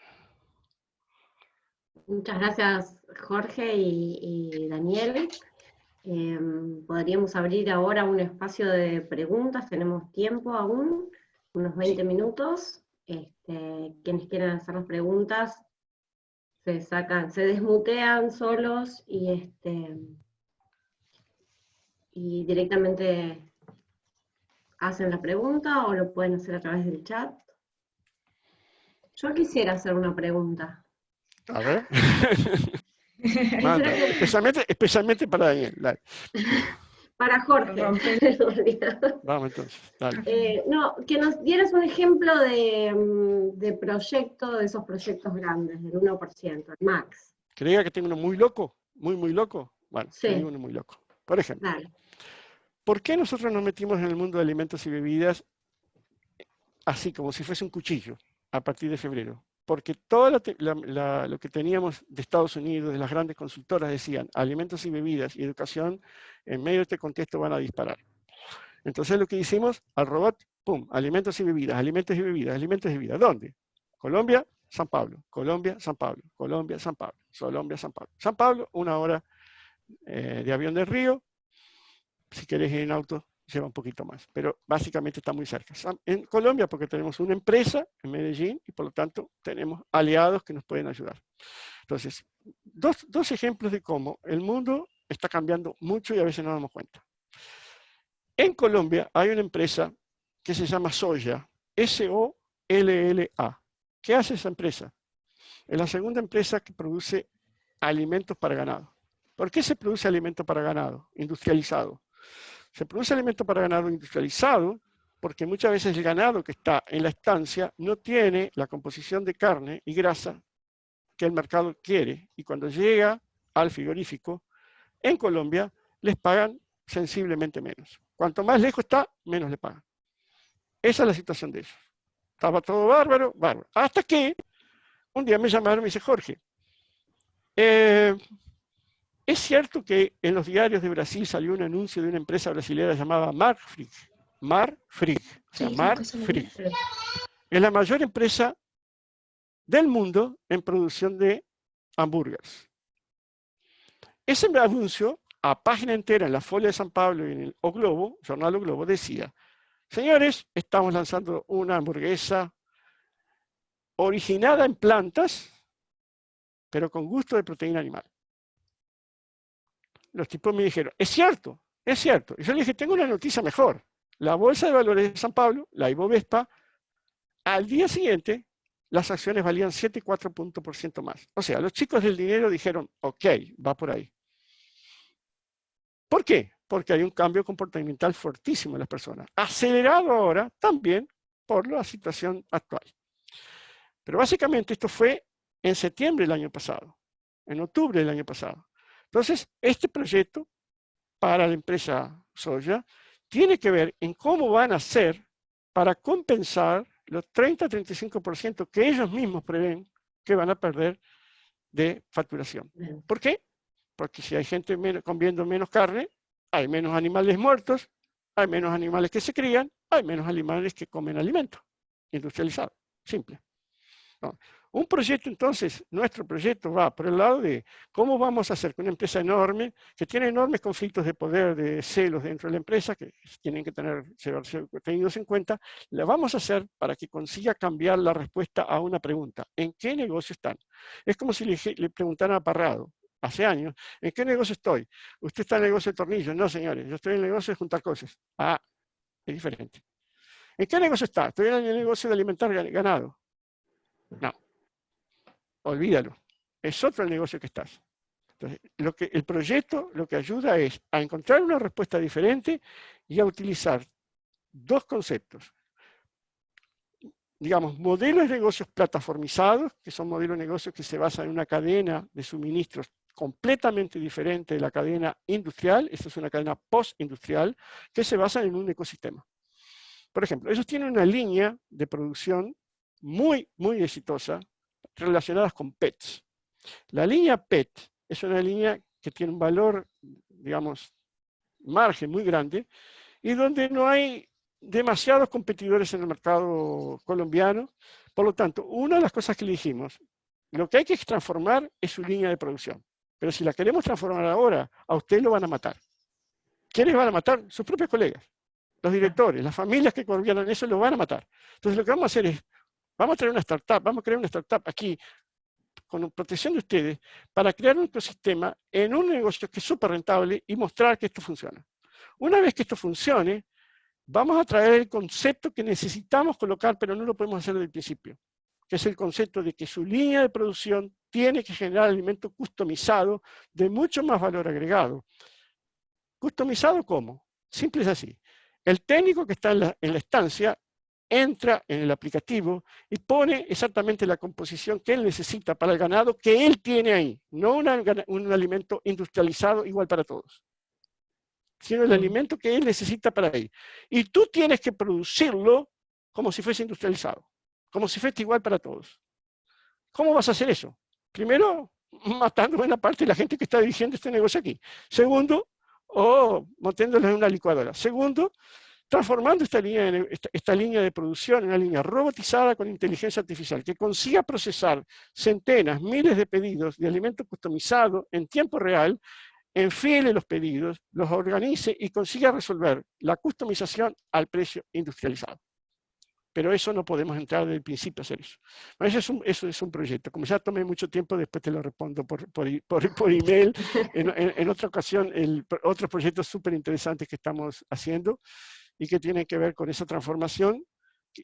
Muchas gracias, Jorge y Daniel. Podríamos abrir ahora un espacio de preguntas. Tenemos tiempo aún, unos 20 minutos. Quienes quieran hacer las preguntas se desmutean solos y directamente hacen la pregunta o lo pueden hacer a través del chat. Yo quisiera hacer una pregunta. A ver. Manda, especialmente para Daniel. Dale. Para Jorge. Vamos entonces, dale. No, que nos dieras un ejemplo de proyecto, de esos proyectos grandes, del 1%, el max. ¿Creía que tengo uno muy loco? Muy loco. Bueno, sí. Tengo uno muy loco. Por ejemplo, dale. ¿Por qué nosotros nos metimos en el mundo de alimentos y bebidas así, como si fuese un cuchillo, a partir de febrero? Porque todo lo que teníamos de Estados Unidos, de las grandes consultoras, decían alimentos y bebidas y educación, en medio de este contexto van a disparar. Entonces lo que hicimos al robot, pum, alimentos y bebidas, alimentos y bebidas, alimentos y bebidas. ¿Dónde? Colombia, San Pablo, Colombia, San Pablo, Colombia, San Pablo, Colombia, San Pablo. San Pablo, 1 hora de avión de Río. Si querés ir en auto, lleva un poquito más, pero básicamente está muy cerca. En Colombia, porque tenemos una empresa en Medellín y por lo tanto tenemos aliados que nos pueden ayudar. Entonces, dos ejemplos de cómo el mundo está cambiando mucho y a veces no nos damos cuenta. En Colombia hay una empresa que se llama Solla, S-O-L-L-A. ¿Qué hace esa empresa? Es la segunda empresa que produce alimentos para ganado. ¿Por qué se produce alimento para ganado industrializado? Se produce alimento para ganado industrializado porque muchas veces el ganado que está en la estancia no tiene la composición de carne y grasa que el mercado quiere. Y cuando llega al frigorífico, en Colombia, les pagan sensiblemente menos. Cuanto más lejos está, menos le pagan. Esa es la situación de ellos. Estaba todo bárbaro, bárbaro. Hasta que un día me llamaron y me dice, Jorge, es cierto que en los diarios de Brasil salió un anuncio de una empresa brasileña llamada Marfrig. Marfrig. O sea, Marfrig. Es la mayor empresa del mundo en producción de hamburguesas. Ese anuncio, a página entera en la Folia de San Pablo y en el O Globo, Jornal O Globo, decía, señores, estamos lanzando una hamburguesa originada en plantas, pero con gusto de proteína animal. Los tipos me dijeron, es cierto, es cierto. Y yo le dije, tengo una noticia mejor. La Bolsa de Valores de San Pablo, la Ibovespa, al día siguiente, las acciones valían 7,4 puntos por ciento más. O sea, los chicos del dinero dijeron, ok, va por ahí. ¿Por qué? Porque hay un cambio comportamental fuertísimo en las personas. Acelerado ahora también por la situación actual. Pero básicamente esto fue en septiembre del año pasado, en octubre del año pasado. Entonces, este proyecto para la empresa Soya tiene que ver en cómo van a hacer para compensar los 30-35% que ellos mismos prevén que van a perder de facturación. ¿Por qué? Porque si hay gente comiendo menos carne, hay menos animales muertos, hay menos animales que se crían, hay menos animales que comen alimento industrializado. Simple. No. Un proyecto, entonces, nuestro proyecto va por el lado de cómo vamos a hacer con una empresa enorme, que tiene enormes conflictos de poder, de celos dentro de la empresa, que tienen que ser tenidos en cuenta, la vamos a hacer para que consiga cambiar la respuesta a una pregunta. ¿En qué negocio están? Es como si le preguntaran a Parrado, hace años, ¿en qué negocio estoy? ¿Usted está en el negocio de tornillos? No, señores, yo estoy en el negocio de juntar cosas. Ah, es diferente. ¿En qué negocio está? Estoy en el negocio de alimentar ganado. No. Olvídalo, es otro el negocio que estás. Entonces, el proyecto lo que ayuda es a encontrar una respuesta diferente y a utilizar dos conceptos. Digamos, modelos de negocios plataformizados, que son modelos de negocios que se basan en una cadena de suministros completamente diferente de la cadena industrial, esta es una cadena postindustrial, que se basa en un ecosistema. Por ejemplo, ellos tienen una línea de producción muy, muy exitosa, relacionadas con PETs. La línea PET es una línea que tiene un valor, digamos, margen muy grande, y donde no hay demasiados competidores en el mercado colombiano. Por lo tanto, una de las cosas que le dijimos, lo que hay que transformar es su línea de producción. Pero si la queremos transformar ahora, a usted lo van a matar. ¿Quiénes van a matar? Sus propios colegas, los directores, las familias que gobiernan eso lo van a matar. Entonces lo que vamos a hacer es, vamos a traer una startup, vamos a crear una startup aquí, con protección de ustedes, para crear un ecosistema en un negocio que es súper rentable y mostrar que esto funciona. Una vez que esto funcione, vamos a traer el concepto que necesitamos colocar, pero no lo podemos hacer desde el principio, que es el concepto de que su línea de producción tiene que generar alimento customizado de mucho más valor agregado. ¿Customizado cómo? Simple es así. El técnico que está en la estancia entra en el aplicativo y pone exactamente la composición que él necesita para el ganado que él tiene ahí, no un alimento industrializado igual para todos, sino el alimento que él necesita para ahí. Y tú tienes que producirlo como si fuese industrializado, como si fuese igual para todos. ¿Cómo vas a hacer eso? Primero, matando buena parte de la gente que está dirigiendo este negocio aquí. Segundo, metiéndoles en una licuadora. Segundo, transformando esta línea de producción en una línea robotizada con inteligencia artificial, que consiga procesar centenas, miles de pedidos de alimento customizado en tiempo real, enfile los pedidos, los organice y consiga resolver la customización al precio industrializado. Pero eso no podemos entrar desde el principio a hacer eso. Bueno, eso es un proyecto. Como ya tomé mucho tiempo, después te lo respondo por email. En otra ocasión, otros proyectos súper interesantes que estamos haciendo y que tienen que ver con esa transformación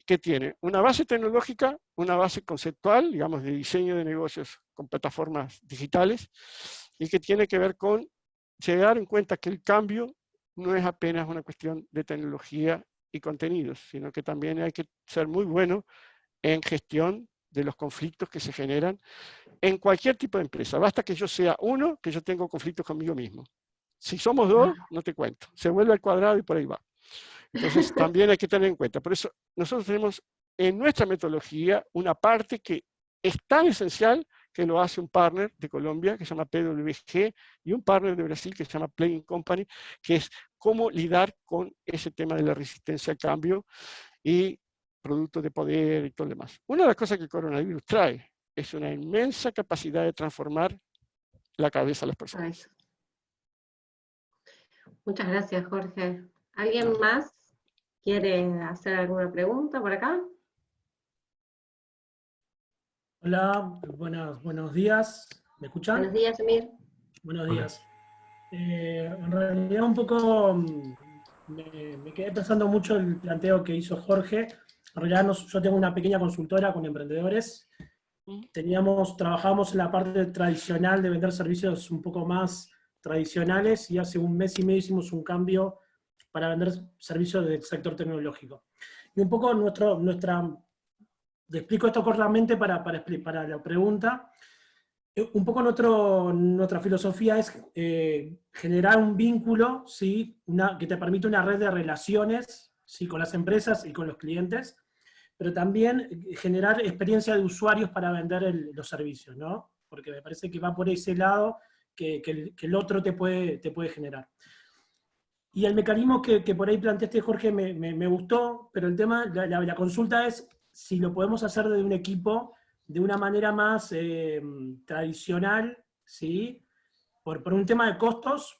que tiene una base tecnológica, una base conceptual, digamos, de diseño de negocios con plataformas digitales, y que tiene que ver con llegar en cuenta que el cambio no es apenas una cuestión de tecnología y contenidos, sino que también hay que ser muy bueno en gestión de los conflictos que se generan en cualquier tipo de empresa. Basta que yo sea uno, que yo tengo conflictos conmigo mismo. Si somos dos, no te cuento. Se vuelve al cuadrado y por ahí va. Entonces también hay que tener en cuenta. Por eso nosotros tenemos en nuestra metodología una parte que es tan esencial que lo hace un partner de Colombia que se llama PwC y un partner de Brasil que se llama Playing Company, que es cómo lidiar con ese tema de la resistencia al cambio y productos de poder y todo lo demás. Una de las cosas que el coronavirus trae es una inmensa capacidad de transformar la cabeza de las personas. Muchas gracias, Jorge. ¿Alguien más quiere hacer alguna pregunta por acá? Hola, buenos días. ¿Me escuchan? Buenos días, Emir. Buenos días. En realidad un poco me quedé pensando mucho el planteo que hizo Jorge. En realidad yo tengo una pequeña consultora con emprendedores. Trabajamos en la parte tradicional de vender servicios un poco más tradicionales y hace un mes y medio hicimos un cambio para vender servicios del sector tecnológico. Y un poco te explico esto cortamente para la pregunta. Un poco nuestra filosofía es generar un vínculo, ¿sí? Que te permite una red de relaciones, ¿sí? Con las empresas y con los clientes, pero también generar experiencia de usuarios para vender los servicios, ¿no? Porque me parece que va por ese lado que el otro te puede generar. Y el mecanismo que por ahí planteaste, Jorge, me gustó, pero el tema, la consulta es si lo podemos hacer desde un equipo de una manera más tradicional, ¿sí? Por un tema de costos,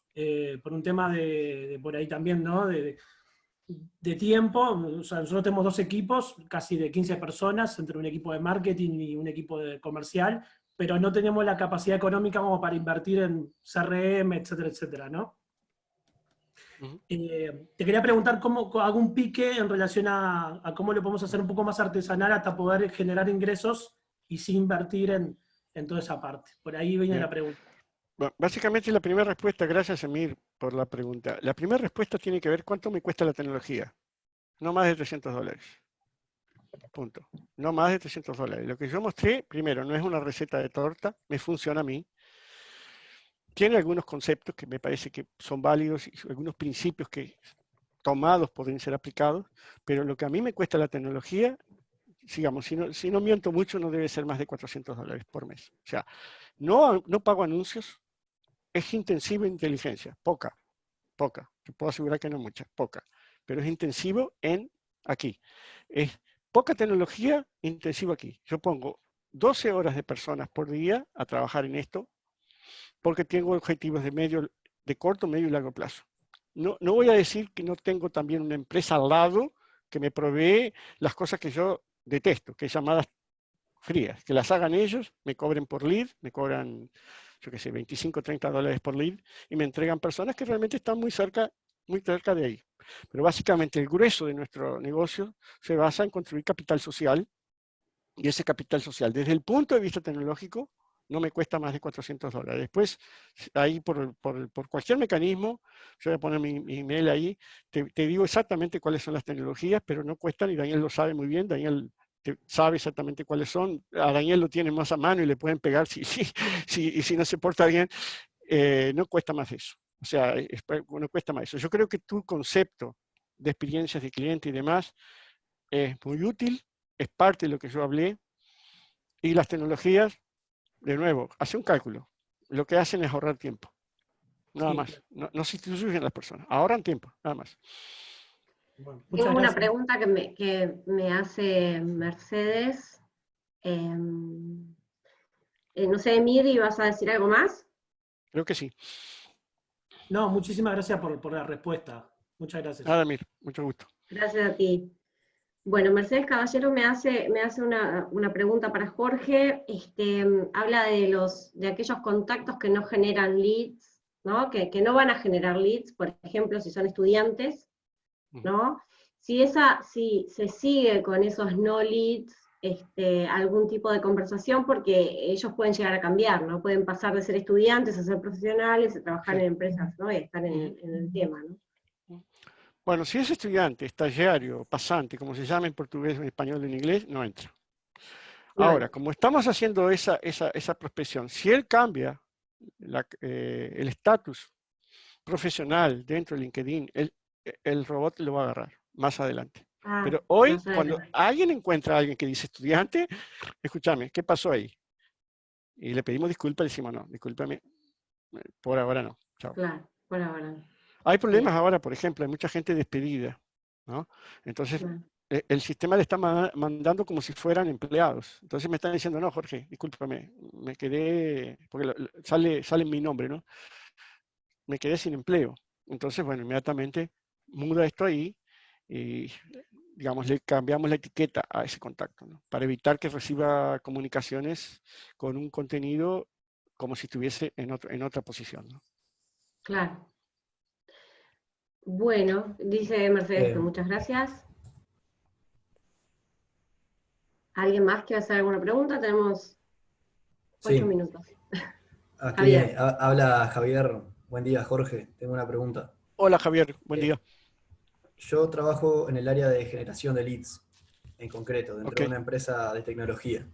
por un tema de por ahí también, ¿no? De tiempo. O sea, nosotros tenemos 2 equipos, casi de 15 personas, entre un equipo de marketing y un equipo de comercial, pero no tenemos la capacidad económica como para invertir en CRM, etcétera, etcétera, ¿no? Te quería preguntar cómo hago un pique en relación a cómo lo podemos hacer un poco más artesanal hasta poder generar ingresos y sin invertir en toda esa parte. Por ahí viene la pregunta. Bueno, básicamente la primera respuesta, gracias Emir por la pregunta. La primera respuesta tiene que ver cuánto me cuesta la tecnología. No más de $300. Punto. No más de $300. Lo que yo mostré, primero, no es una receta de torta, me funciona a mí. Tiene algunos conceptos que me parece que son válidos y algunos principios que tomados pueden ser aplicados, pero lo que a mí me cuesta la tecnología, digamos, si no miento mucho, no debe ser más de $400 por mes. O sea, no pago anuncios, es intensivo en inteligencia, poca, te puedo asegurar que no mucha, poca, pero es intensivo aquí. Es poca tecnología, intensivo aquí. Yo pongo 12 horas de personas por día a trabajar en esto, porque tengo objetivos de corto, medio y largo plazo. No voy a decir que no tengo también una empresa al lado que me provee las cosas que yo detesto, que es llamadas frías, que las hagan ellos, me cobren por lead, me cobran, yo qué sé, 25, 30 dólares por lead, y me entregan personas que realmente están muy cerca de ahí. Pero básicamente el grueso de nuestro negocio se basa en construir capital social, y ese capital social, desde el punto de vista tecnológico, no me cuesta más de $400. Después, ahí por cualquier mecanismo, yo voy a poner mi email ahí, te digo exactamente cuáles son las tecnologías, pero no cuestan, y Daniel lo sabe muy bien, Daniel sabe exactamente cuáles son, a Daniel lo tiene más a mano y le pueden pegar si no se porta bien, no cuesta más eso. O sea, no cuesta más eso. Yo creo que tu concepto de experiencias de cliente y demás es muy útil, es parte de lo que yo hablé, y las tecnologías, de nuevo, hace un cálculo. Lo que hacen es ahorrar tiempo. Nada más. No sustituyen a las personas. Ahorran tiempo, nada más. Bueno, muchas Tengo una gracias. pregunta que me hace Mercedes. No sé, Miri, ¿vas a decir algo más? Creo que sí. No, muchísimas gracias por la respuesta. Muchas gracias. Nada, Mir, mucho gusto. Gracias a ti. Bueno, Mercedes Caballero me hace una pregunta para Jorge. Habla de aquellos contactos que no generan leads, ¿no? Que no van a generar leads, por ejemplo, si son estudiantes, ¿no? Si se sigue con esos no leads, algún tipo de conversación, porque ellos pueden llegar a cambiar, ¿no? Pueden pasar de ser estudiantes a ser profesionales, a trabajar en empresas, ¿no? Y estar en el tema, ¿no? Bueno, si es estudiante, estagiario, pasante, como se llama en portugués, en español, en inglés, no entra. Ahora, como estamos haciendo esa prospección, si él cambia el estatus profesional dentro de LinkedIn, el robot lo va a agarrar más adelante. Pero hoy, cuando alguien encuentra a alguien que dice estudiante, escúchame, ¿qué pasó ahí? Y le pedimos disculpas, le decimos, no, discúlpame, por ahora no. Chao. Claro, por ahora. Hay problemas ahora, por ejemplo, hay mucha gente despedida, ¿no? Entonces, el sistema le está mandando como si fueran empleados. Entonces me están diciendo, no, Jorge, discúlpame, me quedé, porque sale mi nombre, ¿no? Me quedé sin empleo. Entonces, bueno, inmediatamente muda esto ahí y, digamos, le cambiamos la etiqueta a ese contacto, ¿no? Para evitar que reciba comunicaciones con un contenido como si estuviese en otra posición, ¿no? Claro. Bueno, dice Mercedes que muchas gracias. ¿Alguien más quiere hacer alguna pregunta? Tenemos 8 minutos. Aquí habla Javier. Buen día, Jorge. Tengo una pregunta. Hola, Javier. Buen día. Yo trabajo en el área de generación de leads, en concreto, dentro de una empresa de tecnología.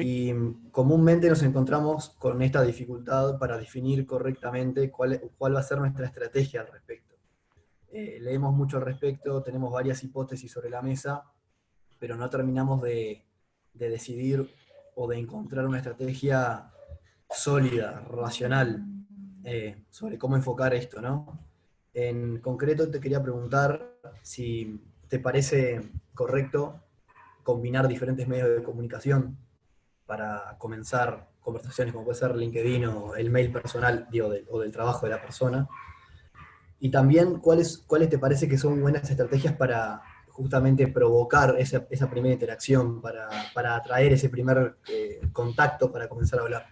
Y comúnmente nos encontramos con esta dificultad para definir correctamente cuál va a ser nuestra estrategia al respecto. Leemos mucho al respecto, tenemos varias hipótesis sobre la mesa, pero no terminamos de decidir o de encontrar una estrategia sólida, racional, sobre cómo enfocar esto, ¿no? En concreto te quería preguntar si te parece correcto combinar diferentes medios de comunicación para comenzar conversaciones como puede ser LinkedIn o el mail personal, o del trabajo de la persona. Y también, ¿cuáles te parece que son buenas estrategias para justamente provocar esa primera interacción, para atraer ese primer contacto para comenzar a hablar?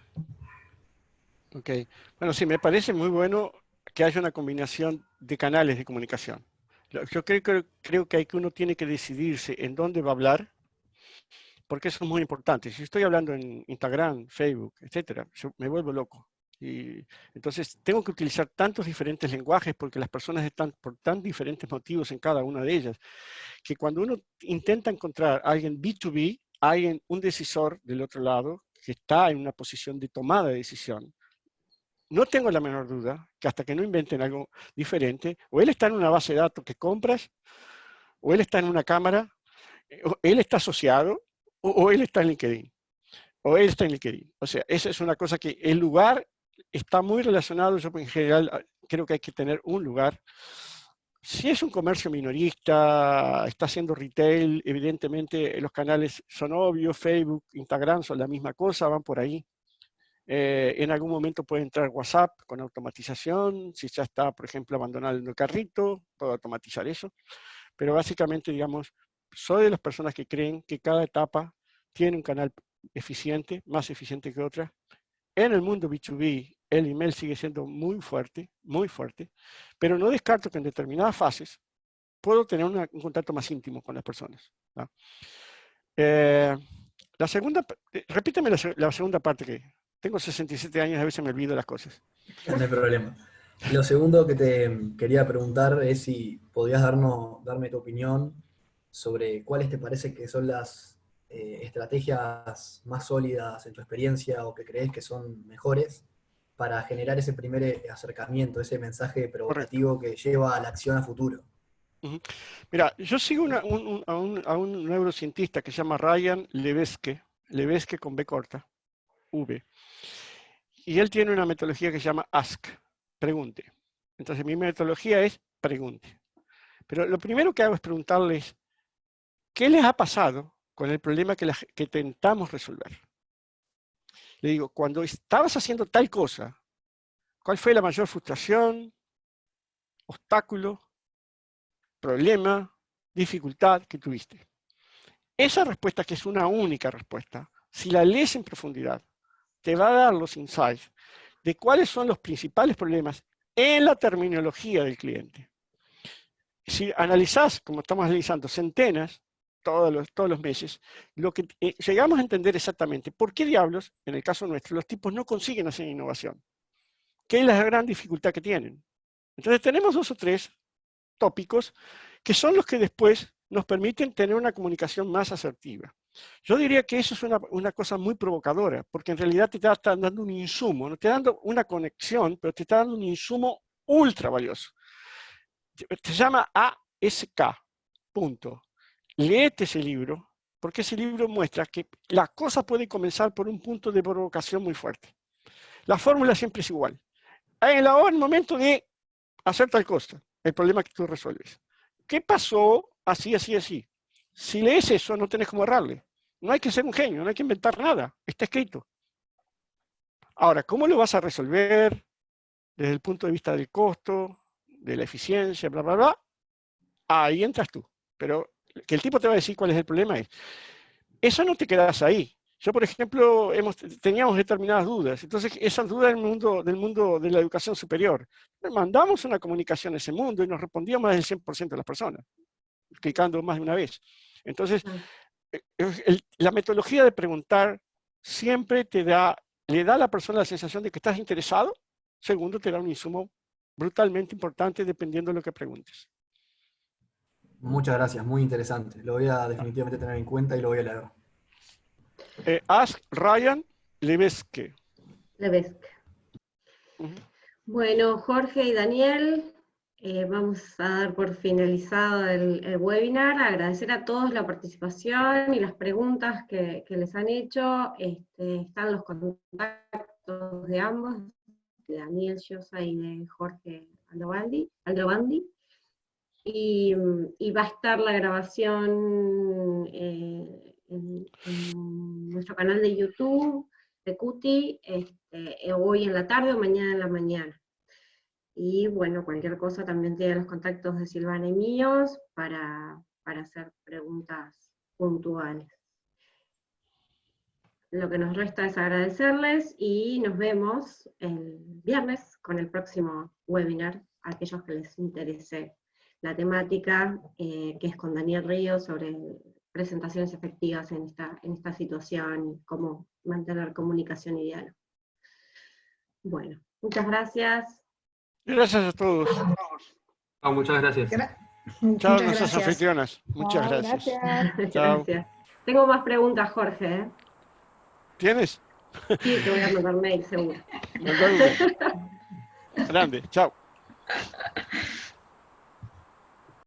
Ok. Bueno, sí, me parece muy bueno que haya una combinación de canales de comunicación. Yo creo que uno tiene que decidirse en dónde va a hablar, porque eso es muy importante. Si estoy hablando en Instagram, Facebook, etcétera, yo me vuelvo loco. Y entonces tengo que utilizar tantos diferentes lenguajes porque las personas están por tan diferentes motivos en cada una de ellas, que cuando uno intenta encontrar a alguien B2B, un decisor del otro lado que está en una posición de tomada de decisión, no tengo la menor duda que hasta que no inventen algo diferente, o él está en una base de datos que compras, o él está en una cámara, o él está asociado, o él está en LinkedIn. O él está en LinkedIn. O sea, esa es una cosa que el lugar está muy relacionado. Yo en general creo que hay que tener un lugar. Si es un comercio minorista, está haciendo retail, evidentemente los canales son obvios, Facebook, Instagram son la misma cosa, van por ahí. En algún momento puede entrar WhatsApp con automatización, si ya está, por ejemplo, abandonando el carrito, puedo automatizar eso. Pero básicamente, digamos, soy de las personas que creen que cada etapa tiene un canal eficiente, más eficiente que otra. En el mundo B2B, el email sigue siendo muy fuerte, pero no descarto que en determinadas fases puedo tener un contacto más íntimo con las personas, ¿no? La segunda, repíteme la segunda parte, que tengo 67 años, a veces me olvido las cosas. No hay problema. Lo segundo que te quería preguntar es si podías darme tu opinión sobre cuáles te parece que son las estrategias más sólidas en tu experiencia o que crees que son mejores para generar ese primer acercamiento, ese mensaje provocativo que lleva a la acción a futuro. Mira, yo sigo a un neurocientista que se llama Ryan Levesque con B corta, V. Y él tiene una metodología que se llama Ask, pregunte. Entonces mi metodología es pregunte. Pero lo primero que hago es preguntarles, ¿qué les ha pasado con el problema que tentamos resolver? Le digo, cuando estabas haciendo tal cosa, ¿cuál fue la mayor frustración, obstáculo, problema, dificultad que tuviste? Esa respuesta, que es una única respuesta, si la lees en profundidad, te va a dar los insights de cuáles son los principales problemas en la terminología del cliente. Si analizás, como estamos analizando, centenas, todos los meses, lo que llegamos a entender exactamente por qué diablos, en el caso nuestro, los tipos no consiguen hacer innovación. ¿Qué es la gran dificultad que tienen? Entonces tenemos 2 o 3 tópicos que son los que después nos permiten tener una comunicación más asertiva. Yo diría que eso es una cosa muy provocadora, porque en realidad te está dando un insumo, no te está dando una conexión, pero te está dando un insumo ultra valioso. Se llama ASK, punto. Léete ese libro, porque ese libro muestra que la cosa puede comenzar por un punto de provocación muy fuerte. La fórmula siempre es igual. En el momento de hacer tal cosa, el problema que tú resuelves. ¿Qué pasó? Así, así, así. Si lees eso, no tenés cómo errarle. No hay que ser un genio, no hay que inventar nada. Está escrito. Ahora, ¿cómo lo vas a resolver desde el punto de vista del costo, de la eficiencia, bla, bla, bla? Ahí entras tú. Pero que el tipo te va a decir cuál es el problema es. Eso no te quedas ahí. Yo, por ejemplo, teníamos determinadas dudas. Entonces, esas dudas del mundo de la educación superior. Mandamos una comunicación a ese mundo y nos respondía más del 100% de las personas, clicando más de una vez. Entonces, la metodología de preguntar siempre le da a la persona la sensación de que estás interesado. Segundo, te da un insumo brutalmente importante dependiendo de lo que preguntes. Muchas gracias, muy interesante. Lo voy a definitivamente tener en cuenta y lo voy a leer. Ask Ryan Levesque. Bueno, Jorge y Daniel, vamos a dar por finalizado el webinar. Agradecer a todos la participación y las preguntas que les han hecho. Están los contactos de ambos, de Daniel Giosa y de Jorge Aldrovandi. Y va a estar la grabación en nuestro canal de YouTube, de Cuti, hoy en la tarde o mañana en la mañana. Y bueno, cualquier cosa también tiene los contactos de Silvana y míos para hacer preguntas puntuales. Lo que nos resta es agradecerles y nos vemos el viernes con el próximo webinar, a aquellos que les interese la temática, que es con Daniel Ríos, sobre presentaciones efectivas en esta situación, cómo mantener comunicación y diálogo. Bueno, muchas gracias. Gracias a todos. Muchas gracias. Chao, nuestras anfitrionas. Muchas gracias. Chao. Gracias. Tengo más preguntas, Jorge. ¿Tienes? Sí, te voy a mandar mail, seguro. Grande, chao.